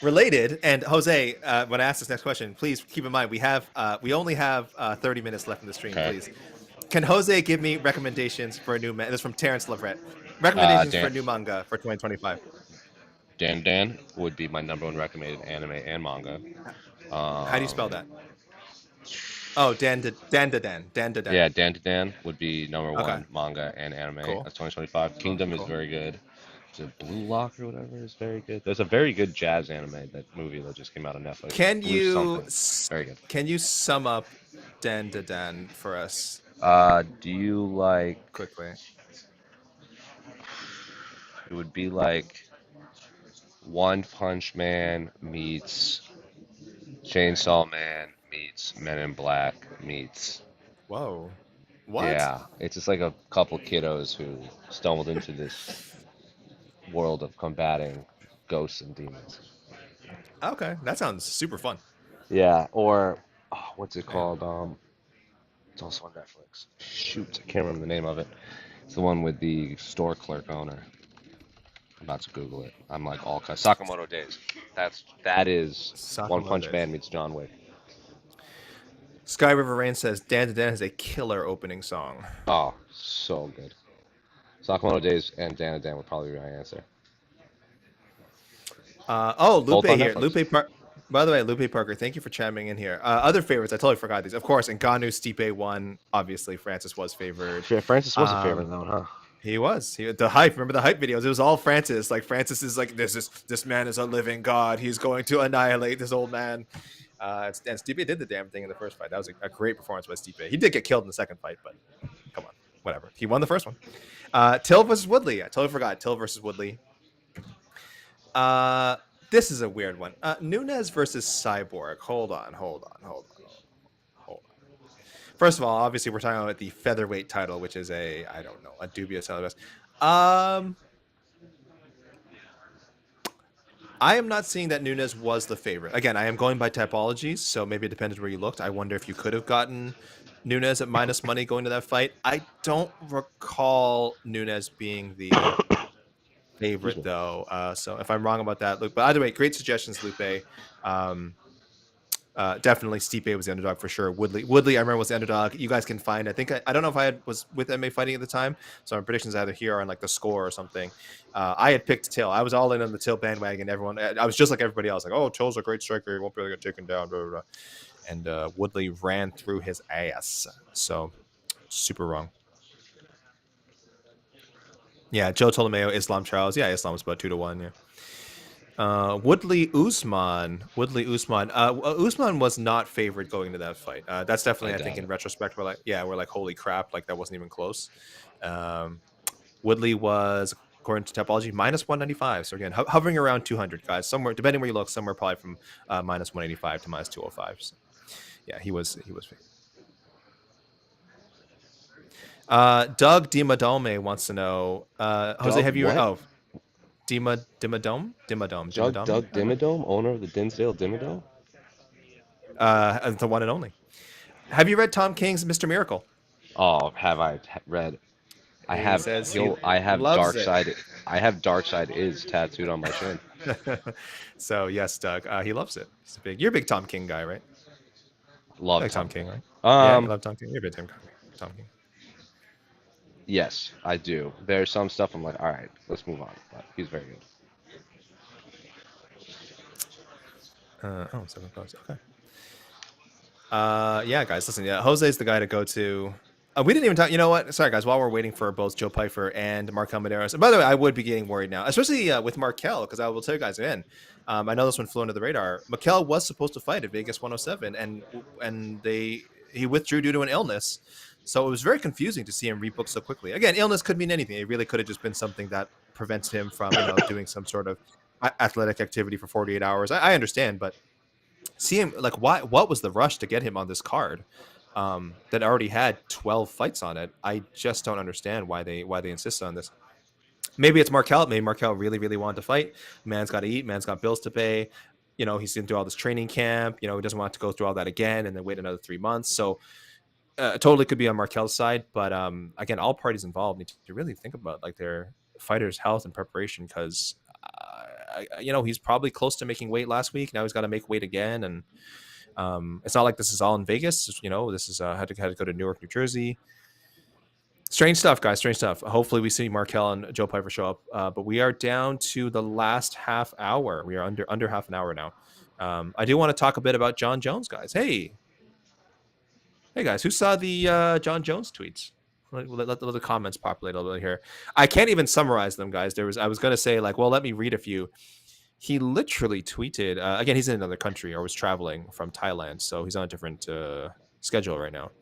related and Jose, when I ask this next question, please keep in mind we only have 30 minutes left in the stream. Okay. Please, can Jose give me recommendations for a new? This is from Terrence Leverett. Recommendations for Dan a new manga for 2025. Dan would be my number one recommended anime and manga. How do you spell Um, that? Oh, Dan. yeah, Dan would be number Okay, one manga and anime cool, of 2025. Kingdom is cool. very good. Is it Blue Lock or whatever is very good. There's a very good jazz anime, that movie that just came out on Netflix. Can Blue you something. Very good. can you sum up Dan for us Do you like? quickly? It would be like One Punch Man meets Chainsaw Man meets Men in Black meets. Whoa, what? Yeah, it's just like a couple kiddos who stumbled into this world of combating ghosts and demons. Okay, that sounds super fun. Yeah, or what's it Yeah. called? It's also on Netflix. Shoot, I can't remember the name of it. It's the one with the store clerk owner. I'm about to Google it. I'm like all cut. Sakamoto Days. That is One Sakamoto Punch Days. Man meets John Wick. Sky River Rain says Dan has a killer opening song. Oh, so good. Sakamoto Days and Dan would probably be my answer. Lupe Both on here. Netflix. By the way, Lupe Parker, thank you for chiming in here. Other favorites, I totally forgot these. Of course, Ngannou, Stipe won. Obviously, Francis was favored. Francis was a favorite Um, in that one, huh? he was. The hype. Remember the hype videos? It was all Francis. Like Francis is like this man is a living god. He's going to annihilate this old man. And Stipe did the damn thing in the first fight. That was a great performance by Stipe. He did get killed in the second fight, but come on, whatever. He won the first one. Till versus Woodley. I totally forgot. Till versus Woodley. Uh, this is a weird one. Nunez versus Cyborg. Hold on. First of all, obviously we're talking about the featherweight title, which is I don't know, a dubious title. I am not seeing that Nunez was the favorite. Again, I am going by typologies, so maybe it depended where you looked. I wonder if you could have gotten Nunez at minus money going to that fight. I don't recall Nunez being the Excuse favorite me. though. So if I'm wrong about that, Luke. But either way, great suggestions, Lupe. Um, definitely Stipe was the underdog for sure. Woodley, I remember was the underdog. You guys can find. I don't know if was with MMA Fighting at the time, so my predictions either here or on like the score or something. I had picked Till. I was all in on the Till bandwagon. Everyone, I was just like everybody else, like, oh, Till's a great striker. He won't be able to get taken down. Blah, blah, blah. And Woodley ran through his ass. So super wrong. Yeah, Joe Ptolomeo, Islam Charles. Yeah, Islam was about 2-1. Yeah. Woodley Usman. Usman was not favored going into that fight. That's definitely, I think, doubt in it. retrospect, we're like, holy crap, like that wasn't even close. Um, Woodley was, according to Topology, minus 195. So again, hovering around 200, guys. Somewhere, depending where you look, somewhere probably from minus 185 to minus 205. So yeah, he was favored. Doug Dimadome wants to know, Jose, Doug have you? what? Oh, Dimadome. Doug Dimmadome, owner of the Dinsdale Dimmadome? The one and only. Have you read Tom King's Mr. Miracle? Oh, have I read? I He have says he I have loves Dark it. Side. I have Dark Side is tattooed on my shin. So yes, Doug, he loves it. You're a big Tom King guy, right? You Love like Tom Tom King, King. right? Yeah, you love Tom King. You're a big Tom King. Yes, I do. There's some stuff I'm like, all right, let's move on. But he's very good. 7 posts. Okay. Yeah, guys, listen. Yeah, Jose's the guy to go to. We didn't even talk. You know what? Sorry, guys. While we're waiting for both Joe Pfeiffer and Markel Medeiros, and by the way, I would be getting worried now, especially with Markel, because I will tell you guys again. I know this one flew under the radar. Markel was supposed to fight at Vegas 107, and he withdrew due to an illness. So it was very confusing to see him rebook so quickly. Again, illness could mean anything. It really could have just been something that prevents him from, doing some sort of athletic activity for 48 hours. I understand, but see him like what was the rush to get him on this card that already had 12 fights on it? I just don't understand why they insist on this. Maybe it's Markel. Maybe Markel really, really wanted to fight. Man's got to eat. Man's got bills to pay. He's going to do all this training camp. He doesn't want to go through all that again and then wait another 3 months. So totally could be on Markel's side. But again, all parties involved need to really think about like their fighters' health and preparation, because he's probably close to making weight last week. Now he's got to make weight again, and it's not like this is all in Vegas. This is had to go to Newark, New Jersey. Strange stuff, guys. Strange stuff. Hopefully, we see Markel and Joe Piper show up. But we are down to the last half hour. We are under half an hour now. I do want to talk a bit about John Jones, guys. Hey, guys, who saw the John Jones tweets? Let the comments populate a little bit here. I can't even summarize them, guys. I was going to say like, well, let me read a few. He literally tweeted, again, he's in another country or was traveling from Thailand, so he's on a different schedule right now.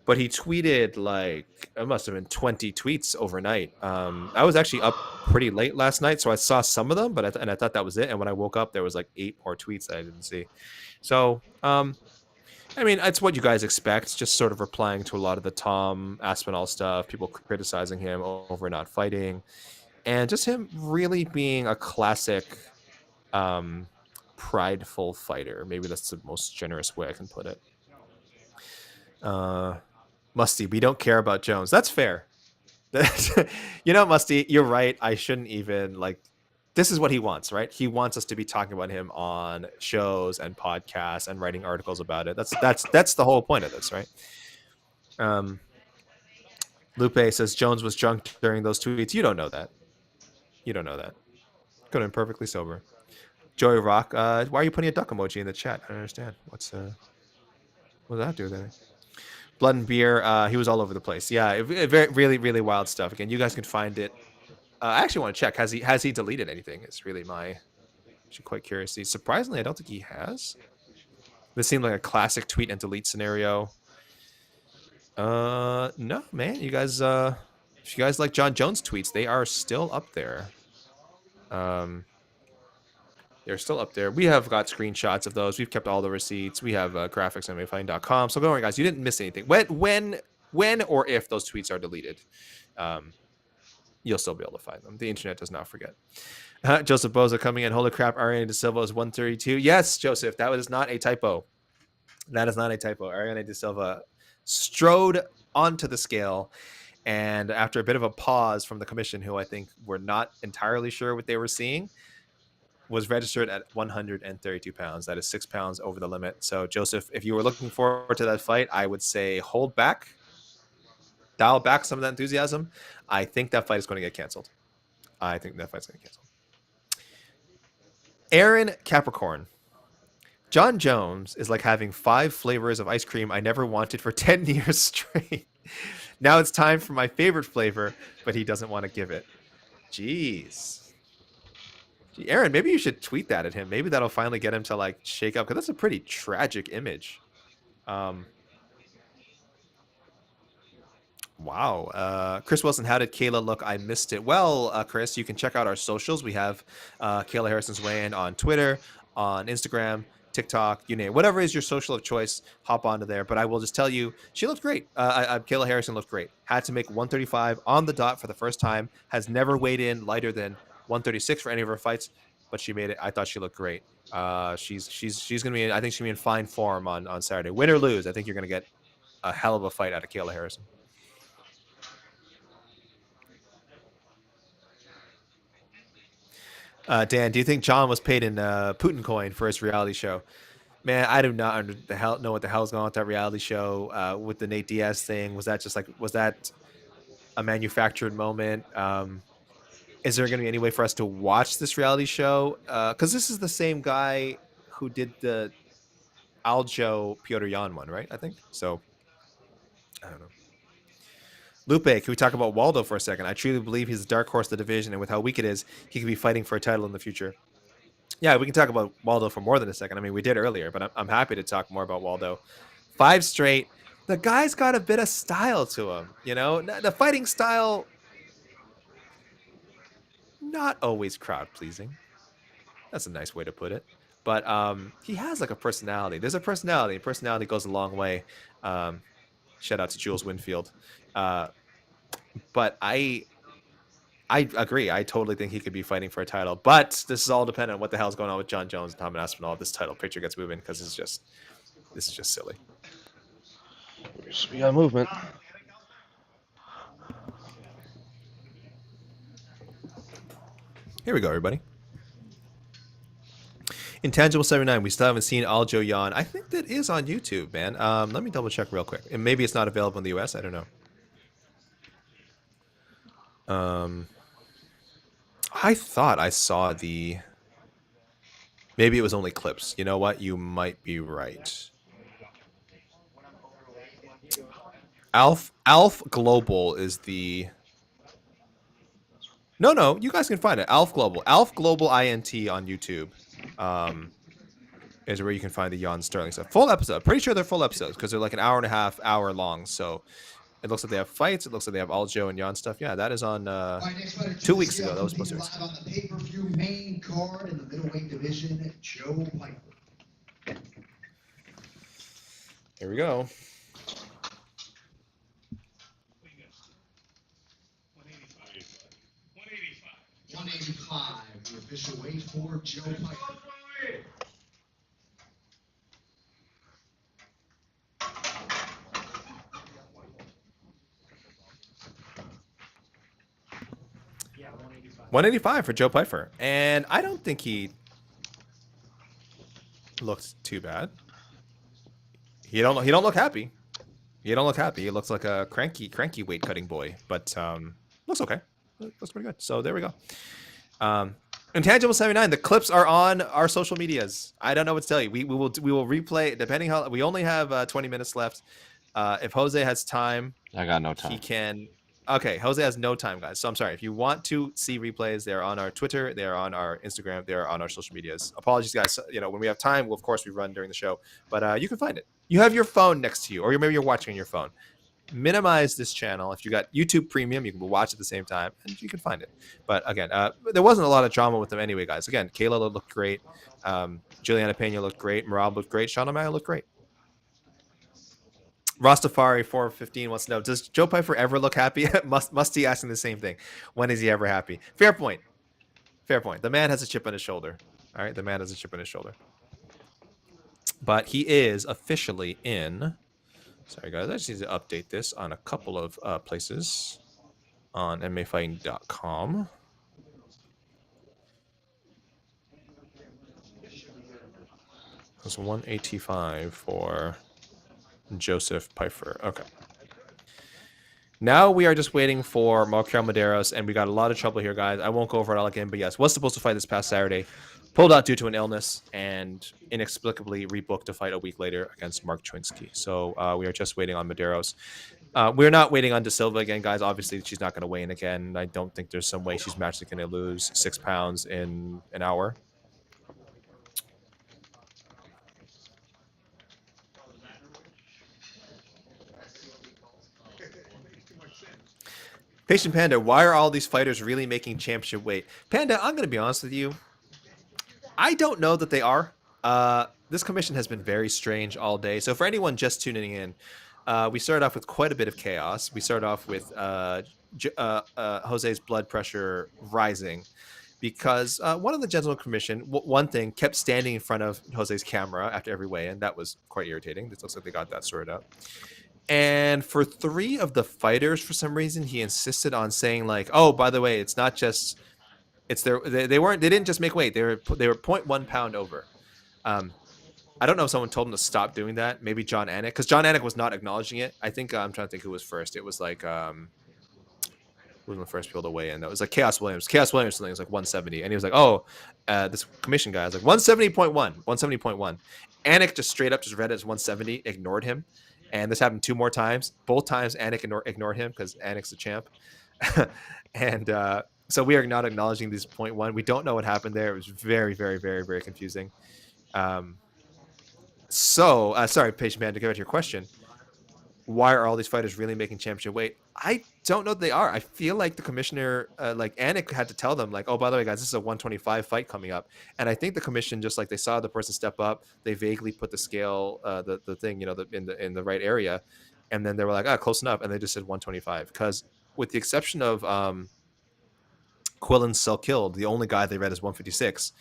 But he tweeted like, it must have been 20 tweets overnight. I was actually up pretty late last night, so I saw some of them, but I thought that was it. And when I woke up, there was like 8 more tweets that I didn't see. So, I mean, it's what you guys expect, just sort of replying to a lot of the Tom Aspinall stuff, people criticizing him over not fighting, and just him really being a classic prideful fighter. Maybe that's the most generous way I can put it. Musty, we don't care about Jones. That's fair. Musty, you're right. I shouldn't even this is what he wants, right? He wants us to be talking about him on shows and podcasts and writing articles about it. That's the whole point of this, right? Lupe says Jones was drunk during those tweets. You don't know that. Could have been perfectly sober. Joey Rock, why are you putting a duck emoji in the chat? I don't understand. What does that do then? Blood and Beer, he was all over the place. Yeah, very, really, really wild stuff. Again, you guys can find it. I actually want to check. Has he deleted anything? It's really actually quite curious. Surprisingly, I don't think he has. This seemed like a classic tweet and delete scenario. No, man. You guys, if you guys like John Jones tweets, they are still up there. They're still up there. We have got screenshots of those. We've kept all the receipts. We have graphics on MMAfighting.com. So don't worry, guys. You didn't miss anything. When or if those tweets are deleted, you'll still be able to find them. The internet does not forget. Joseph Boza coming in. Holy crap, Ariane De Silva is 132. Yes, Joseph, that was not a typo. That is not a typo. Ariane De Silva strode onto the scale, and after a bit of a pause from the commission, who I think were not entirely sure what they were seeing, was registered at 132 pounds. That is 6 pounds over the limit. So, Joseph, if you were looking forward to that fight, I would say hold back, dial back some of that enthusiasm. I think that fight is going to get canceled. Aaron Capricorn. John Jones is like having 5 flavors of ice cream I never wanted for 10 years straight. Now it's time for my favorite flavor, but he doesn't want to give it. Jeez. Aaron, maybe you should tweet that at him. Maybe that'll finally get him to like shake up, because that's a pretty tragic image. Wow. Chris Wilson, how did Kayla look? I missed it. Well, Chris, you can check out our socials. We have Kayla Harrison's weigh-in on Twitter, on Instagram, TikTok, you name it. Whatever is your social of choice, hop onto there. But I will just tell you, she looked great. Kayla Harrison looked great. Had to make 135 on the dot for the first time. Has never weighed in lighter than 136 for any of her fights, but she made it. I thought she looked great. She's gonna be. I think she's gonna be in fine form on Saturday. Win or lose, I think you're gonna get a hell of a fight out of Kayla Harrison. Dan, do you think John was paid in Putin coin for his reality show? Man, I do not know what the hell's going on with that reality show with the Nate Diaz thing. Was that a manufactured moment? Is there going to be any way for us to watch this reality show? Because this is the same guy who did the Aljo Piotr Jan one, right? I think so. I don't know. Lupe, can we talk about Waldo for a second? I truly believe he's the dark horse of the division, and with how weak it is, he could be fighting for a title in the future. Yeah, we can talk about Waldo for more than a second. I mean, we did earlier, but I'm happy to talk more about Waldo. 5 straight. The guy's got a bit of style to him, you know? The fighting style, not always crowd-pleasing. That's a nice way to put it. But he has like a personality. There's a personality. Personality goes a long way. Shout out to Jules Winfield. But I agree. I totally think he could be fighting for a title. But this is all dependent on what the hell's going on with John Jones and Tom Aspinall. If this title picture gets moving, because this is just silly. We got movement. Here we go, everybody. Intangible 79. We still haven't seen Aljo Jan. I think that is on YouTube, man. Let me double check real quick. And maybe it's not available in the US. I don't know. I thought I saw the. Maybe it was only clips. You know what? You might be right. Alf Global is the. No, you guys can find it. Alf Global INT on YouTube. Is where you can find the Jan Sterling stuff. Full episode. Pretty sure they're full episodes because they're like an hour and a half, hour long. So it looks like they have fights. It looks like they have Aljo and Jan stuff. Yeah, that is on 2 weeks ago. That was supposed to be live on the pay-per-view main card in the middleweight division. Joe Piper. Here we go. 185, the official weight for Joe Piper. Yeah, 185. 185 for Joe Piper. And I don't think he looks too bad. He don't look happy. He don't look happy. He looks like a cranky weight cutting boy, but looks okay. Looks pretty good. So there we go. Intangible 79. The clips are on our social medias. I don't know what to tell you. We will replay depending how we only have 20 minutes left. If Jose has time, I got no time. he can. Okay, Jose has no time, guys. So I'm sorry. If you want to see replays, they're on our Twitter, they're on our Instagram, they're on our social medias. Apologies, guys. You know, when we have time, we'll, of course, we run during the show. But you can find it. You have your phone next to you, or maybe you're watching on your phone. Minimize this channel. If you got YouTube Premium, you can watch at the same time, and you can find it. But again, there wasn't a lot of drama with them anyway, guys. Again, Kayla looked great. Juliana Peña looked great. Marab looked great. Sean O'Malley looked great. Rastafari 415 wants to know, does Joe Piper ever look happy? must he asking the same thing? When is he ever happy? Fair point. Fair point. The man has a chip on his shoulder. All right, the man has a chip on his shoulder. But he is officially in. Sorry, guys. I just need to update this on a couple of places on MMAfighting.com. It was 185 for Joseph Piper. Okay. Now we are just waiting for Markel Medeiros, and we got a lot of trouble here, guys. I won't go over it all again, but yes, was supposed to fight this past Saturday. Pulled out due to an illness and inexplicably rebooked to fight a week later against Mark Chwinsky. So we are just waiting on Medeiros. We're not waiting on De Silva again, guys. Obviously, she's not going to weigh in again. I don't think there's some way she's magically going to lose 6 pounds in an hour. Patient Panda, why are all these fighters really making championship weight? Panda, I'm going to be honest with you. I don't know that they are. This commission has been very strange all day. So for anyone just tuning in, we started off with quite a bit of chaos. We started off with Jose's blood pressure rising because one of the gentleman commission, one thing, kept standing in front of Jose's camera after every weigh-in. That was quite irritating. It looks like they got that sorted out. And for 3 of the fighters, for some reason, he insisted on saying like, "Oh, by the way, it's not just it's their they didn't just make weight. They were 0.1 pound over." I don't know if someone told him to stop doing that. Maybe John Anik, because John Anik was not acknowledging it. I think I'm trying to think who was first. It was like who was the first people to weigh in? That was like Chaos Williams. Chaos Williams something was like 170, and he was like, "Oh, this commission guy." I was like 170.1, 170.1. Anik just straight up just read it as 170, ignored him, and this happened 2 more times. Both times Anik ignored him because Anik's the champ, and so we are not acknowledging this 0.1. We don't know what happened there. It was very, very, very, very confusing. Sorry, Patient Man, to get back to your question. Why are all these fighters really making championship weight? I don't know that they are. I feel like the commissioner, like Anik, had to tell them, like, "Oh, by the way, guys, this is a 125 fight coming up." And I think the commission, just like they saw the person step up, they vaguely put the scale, the thing, in the right area, and then they were like, "Ah, close enough," and they just said 125. Because with the exception of Quillen Selkilled, the only guy they read is 156.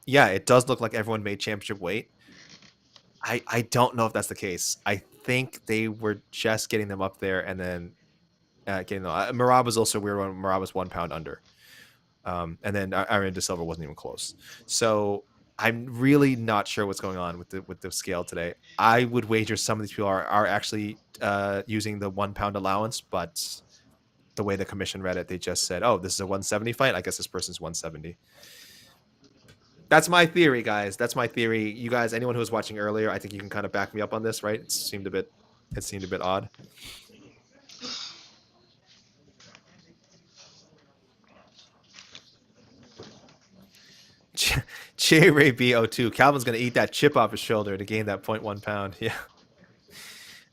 Yeah, it does look like everyone made championship weight. I don't know if that's the case. I think they were just getting them up there and then getting them. Marab was also a weird one. Marab was 1 pound under. And then Aaron De Silva wasn't even close. So I'm really not sure what's going on with the scale today. I would wager some of these people are actually using the 1 pound allowance, but the way the commission read it, they just said, "Oh, this is a 170 fight. I guess this person's 170." That's my theory, guys. That's my theory. You guys, anyone who was watching earlier, I think you can kind of back me up on this, right? It seemed a bit odd. J Ray B02. Calvin's gonna eat that chip off his shoulder to gain that 0.1 pound. Yeah.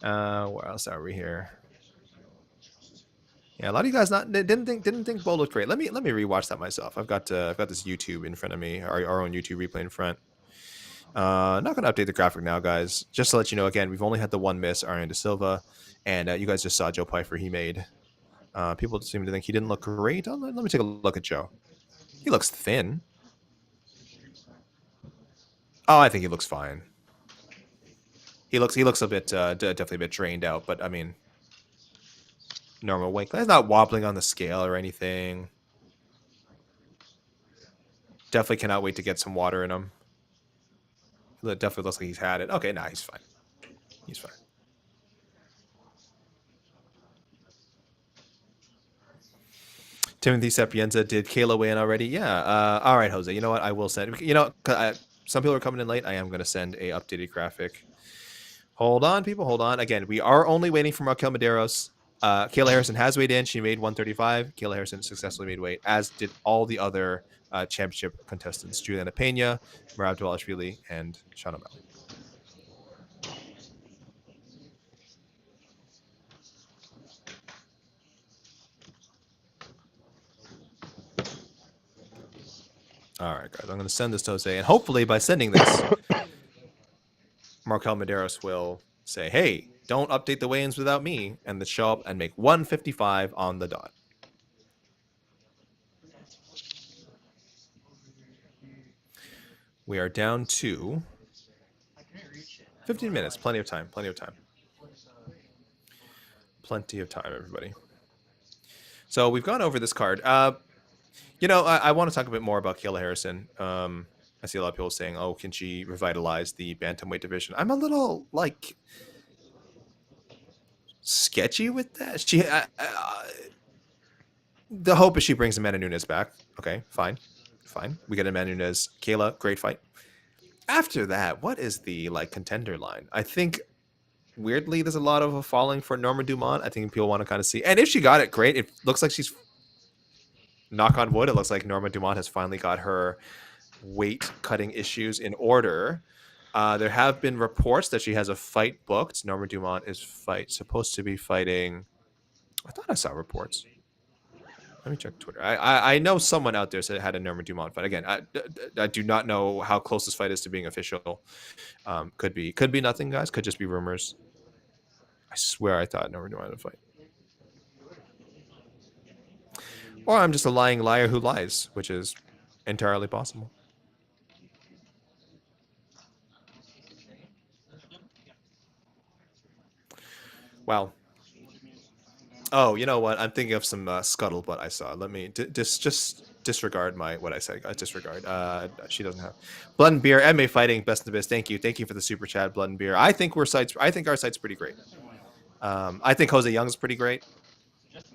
Where else are we here? Yeah, a lot of you guys didn't think Bo looked great. Let me rewatch that myself. I've got this YouTube in front of me, our own YouTube replay in front. Not gonna update the graphic now, guys. Just to let you know, again, we've only had the 1 miss, Arian De Silva, and you guys just saw Joe Pfeiffer. He made. People seem to think he didn't look great. Let me take a look at Joe. He looks thin. Oh, I think he looks fine. He looks a bit definitely a bit drained out, but I mean, normal weight. He's not wobbling on the scale or anything. Definitely cannot wait to get some water in him. It definitely looks like he's had it. Okay, nah, he's fine. He's fine. Timothy Sapienza, did Kayla weigh in already? Yeah. All right, Jose. You know what? I will send. Some people are coming in late. I am going to send a updated graphic. Hold on, people. Hold on. Again, we are only waiting for Raquel Medeiros. Kayla Harrison has weighed in. She made 135. Kayla Harrison successfully made weight, as did all the other championship contestants: Juliana Peña, Merab Dvalishvili, and Sean O'Malley. All right, guys. I'm going to send this to Jose, and hopefully by sending this, Markel Medeiros will say, "Hey, don't update the weigh-ins without me," and then show up and make 155 on the dot. We are down to 15 minutes. Plenty of time. Plenty of time. Plenty of time, everybody. So we've gone over this card. I want to talk a bit more about Kayla Harrison. I see a lot of people saying, "Oh, can she revitalize the bantamweight division?" I'm a little sketchy with that. The hope is she brings Amanda Nunes back. Okay, fine. We get Amanda Nunes. Kayla, great fight. After that, what is the contender line? I think weirdly, there's a lot of a falling for Norma Dumont. I think people want to kind of see. And if she got it, great. It looks like she's, knock on wood, it looks like Norma Dumont has finally got her weight cutting issues in order. There have been reports that she has a fight booked. Norma Dumont is supposed to be fighting. I thought I saw reports. Let me check Twitter. I know someone out there said it had a Norma Dumont fight. Again, I do not know how close this fight is to being official. Could be nothing, guys. Could just be rumors. I swear I thought Norma Dumont had a fight. Or I'm just a lying liar who lies, which is entirely possible. Wow. Oh, you know what? I'm thinking of some scuttlebutt I saw. Let me just disregard what I said. Disregard. She doesn't have Blood and Beer. MMA Fighting. Best of the best. Thank you for the super chat. Blood and Beer. I think our site's pretty great. I think Jose Young's pretty great.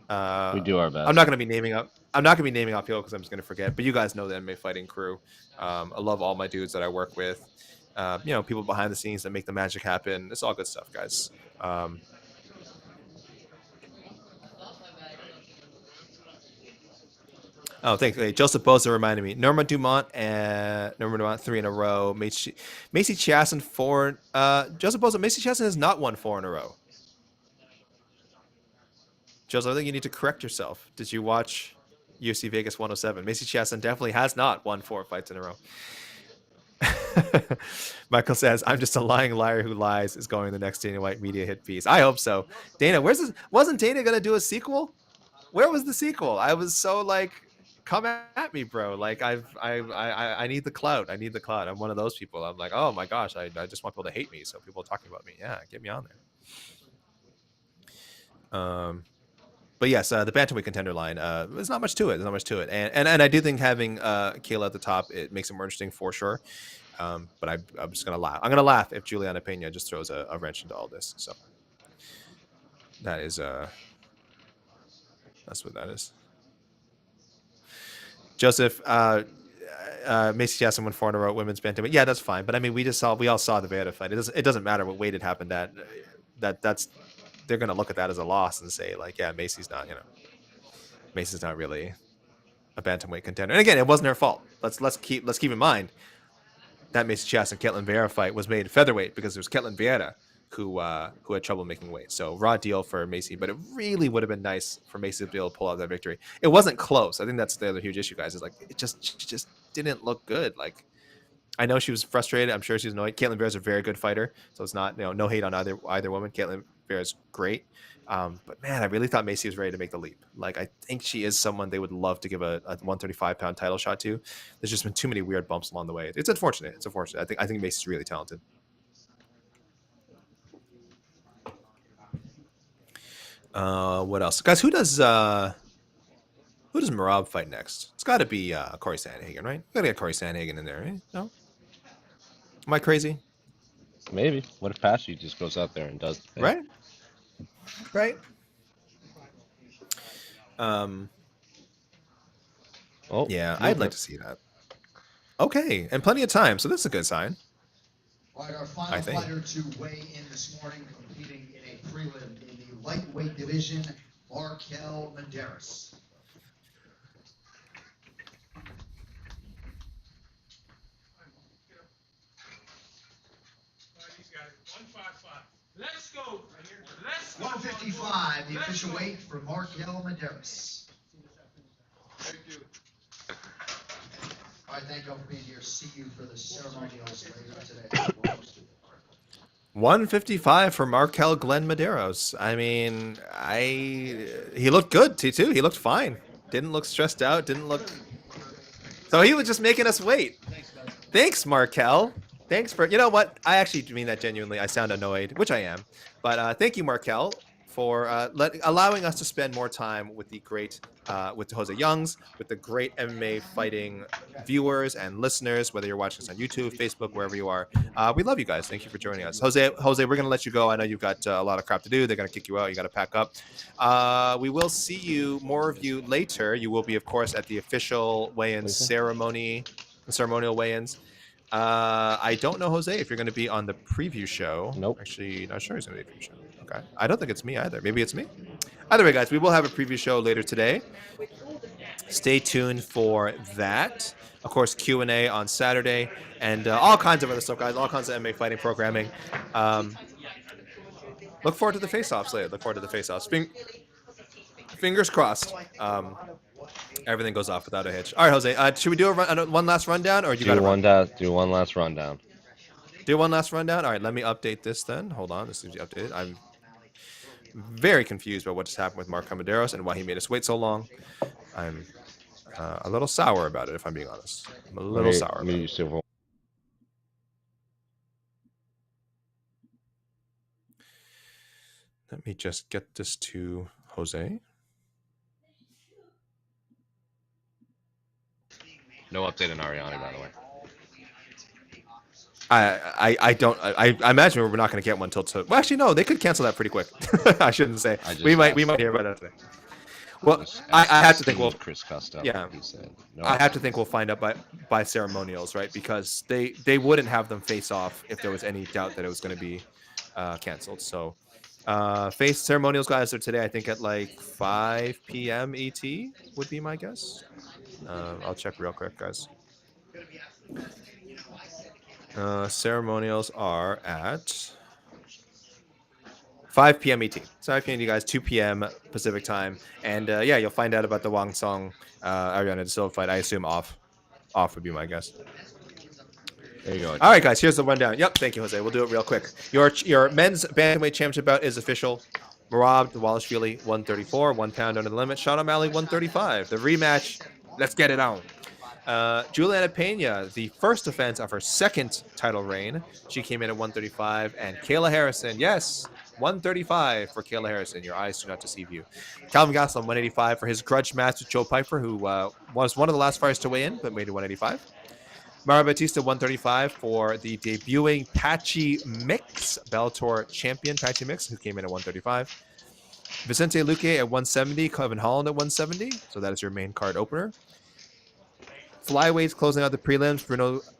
We do our best. I'm not gonna be naming up people because I'm just gonna forget. But you guys know the MMA Fighting crew. I love all my dudes that I work with. People behind the scenes that make the magic happen. It's all good stuff, guys. Oh, thanks. Okay, Joseph Boza reminded me. Norma Dumont 3 in a row. Macy Chiasson 4. Joseph Boza, Macy Chiasson has not won 4 in a row. Joseph, I think you need to correct yourself. Did you watch UFC Vegas 107? Macy Chiasson definitely has not won 4 fights in a row. Michael says, I'm just a lying liar who lies is going to the next Dana White media hit piece. I hope so. Dana, wasn't Dana going to do a sequel? Where was the sequel? I was so like, come at me, bro. Like I need the clout. I need the clout. I'm one of those people. I'm like, oh my gosh, I just want people to hate me. So people are talking about me. Yeah, get me on there. But yes, the bantamweight contender line. There's not much to it. And I do think having Kayla at the top, it makes it more interesting for sure. But I'm just gonna laugh. I'm gonna laugh if Juliana Peña just throws a wrench into all this. So that is that's what that is. Joseph, Macy Chiasson won 4 in a row women's bantamweight. Yeah, that's fine. But I mean, we all saw the Veda fight. It doesn't matter what weight it happened at. That's they're gonna look at that as a loss and say like, yeah, Macy's not really a bantamweight contender. And again, it wasn't her fault. Let's keep in mind that Macy Chiasson Ketlin Vieira fight was made featherweight because it was Ketlin Vieira who had trouble making weight. So raw deal for Macy, but it really would have been nice for Macy to be able to pull out that victory. It wasn't close. I think that's the other huge issue, guys. Is like she just didn't look good. Like I know she was frustrated. I'm sure she's annoyed. Ketlin Vieira's a very good fighter, so it's not no hate on either woman. Ketlin Vieira's great, but man, I really thought Macy was ready to make the leap. Like I think she is someone they would love to give a 135-pound title shot to. There's just been too many weird bumps along the way. It's unfortunate. I think Macy's really talented. What else, guys? Who does Merab fight next? It's got to be Corey Sandhagen, right? Got to get Corey Sandhagen in there, right? No, am I crazy? Maybe. What if Pashy just goes out there and does the thing? Right. Oh, yeah, I'd like to see that. Okay, and plenty of time, so this is a good sign. All right, our final fighter to weigh in this morning, competing in a prelim in the lightweight division, Markel Medeiros. Let's go. 155, the official weight for Markel Medeiros. Thank you. All right, thank you all for being here. See you for the ceremonials later today. 155 for Markel Glenn Medeiros. I mean, he looked good too. He looked fine. Didn't look stressed out. So he was just making us wait. Thanks, Markel. Thanks for, you know what? I actually mean that genuinely. I sound annoyed, which I am. But thank you, Markel, for allowing us to spend more time with the great, with Jose Youngs, with the great MMA Fighting viewers and listeners, whether you're watching us on YouTube, Facebook, wherever you are. We love you guys. Thank you for joining us. Jose, we're going to let you go. I know you've got a lot of crap to do. They're going to kick you out. You got to pack up. We will see more of you later. You will be, of course, at the official weigh-in ceremonial weigh-ins. I don't know, Jose, if you're going to be on the preview show. Nope. Actually, not sure he's going to be on the preview show. Okay. I don't think it's me either. Maybe it's me. Either way, guys, we will have a preview show later today. Stay tuned for that. Of course, Q&A on Saturday, and all kinds of other stuff, guys. All kinds of MMA fighting programming. Look forward to the face-offs later. Look forward to the face-offs. Fingers crossed. Everything goes off without a hitch. All right, Jose. Should we do one last rundown, or you got to run? Do one last rundown. Do one last rundown. All right, let me update this then. Hold on, this needs to be updated. I'm very confused about what just happened with Mark Camaderos and why he made us wait so long. I'm a little sour about it, if I'm being honest. I'm a little sour. About it. Let me just get this to Jose. No update on Ariane, by the way. I imagine we're not going to get one until well, actually no, they could cancel that pretty quick. I shouldn't say. We might hear about that today. Well, I have to think Chris Costello. Yeah, He said, no. I have to think we'll find out by ceremonials, right? Because they wouldn't have them face off if there was any doubt that it was going to be canceled. So face ceremonials, guys, are today. I think at like 5 p.m. ET would be my guess. I'll check real quick, guys. Ceremonials are at 5 p.m. ET. 5 p.m. you guys, 2 p.m. Pacific time. And yeah, you'll find out about the Wang Song Ariana De Silva fight. I assume off would be my guess. There you go. All right, guys, here's the rundown. Yep, thank you, Jose. We'll do it real quick. Your men's bantamweight championship bout is official. Merab Dvalishvili, 134, 1 pound under the limit. Sean O'Malley, 135. The rematch, let's get it on. Juliana Peña, the first defense of her second title reign. She came in at 135. And Kayla Harrison, yes, 135 for Kayla Harrison. Your eyes do not deceive you. Calvin Gastelum, 185 for his grudge match with Joe Piper, who was one of the last fighters to weigh in, but made it 185. Mara Batista, 135 for the debuting Patchy Mix, Bellator champion Patchy Mix, who came in at 135. Vicente Luque at 170, Kevin Holland at 170. So that is your main card opener. Flyweights closing out the prelims,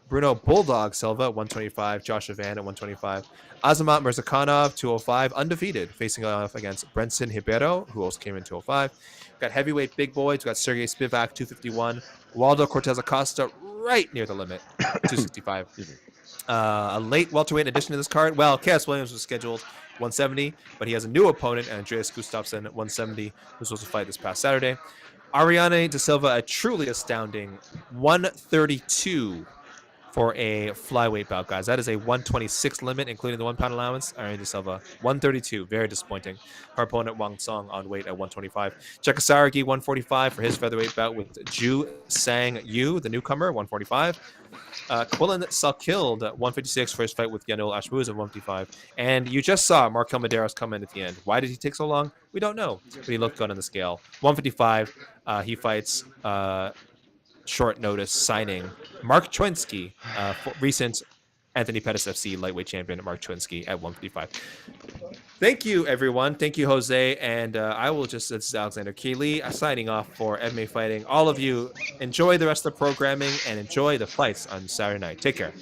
Bruno Bulldog Silva at 125, Joshua Van at 125. Azamat Mirzakhanov, 205, undefeated, facing off against Brenson Hibero, who also came in 205. We've got heavyweight big boys. We've got Sergey Spivak, 251. Waldo Cortez Acosta, right near the limit, 265. A late welterweight addition to this card. Well, Chaos Williams was scheduled 170, but he has a new opponent, Andreas Gustafsson at 170, who's supposed to fight this past Saturday. Ariane De Silva, a truly astounding 132 for a flyweight bout, guys. That is a 126 limit, including the 1 pound allowance. Ariane De Silva, 132, very disappointing. Her opponent, Wang Song, on weight at 125. Chekasaragi, 145 for his featherweight bout with Ju Sang Yu, the newcomer, 145. Quillen Salkilled, 156 for his fight with Yanul Ashmuz at 155. And you just saw Mark Maderas come in at the end. Why did he take so long? We don't know, but he looked good on the scale. 155, he fights short notice signing Mark Chwinsky, recent Anthony Pettis FC lightweight champion Mark Chwinsky at 155. Thank you, everyone. Thank you, Jose. And I will just, this is Alexander Keeley signing off for MMA Fighting. All of you, enjoy the rest of the programming and enjoy the fights on Saturday night. Take care.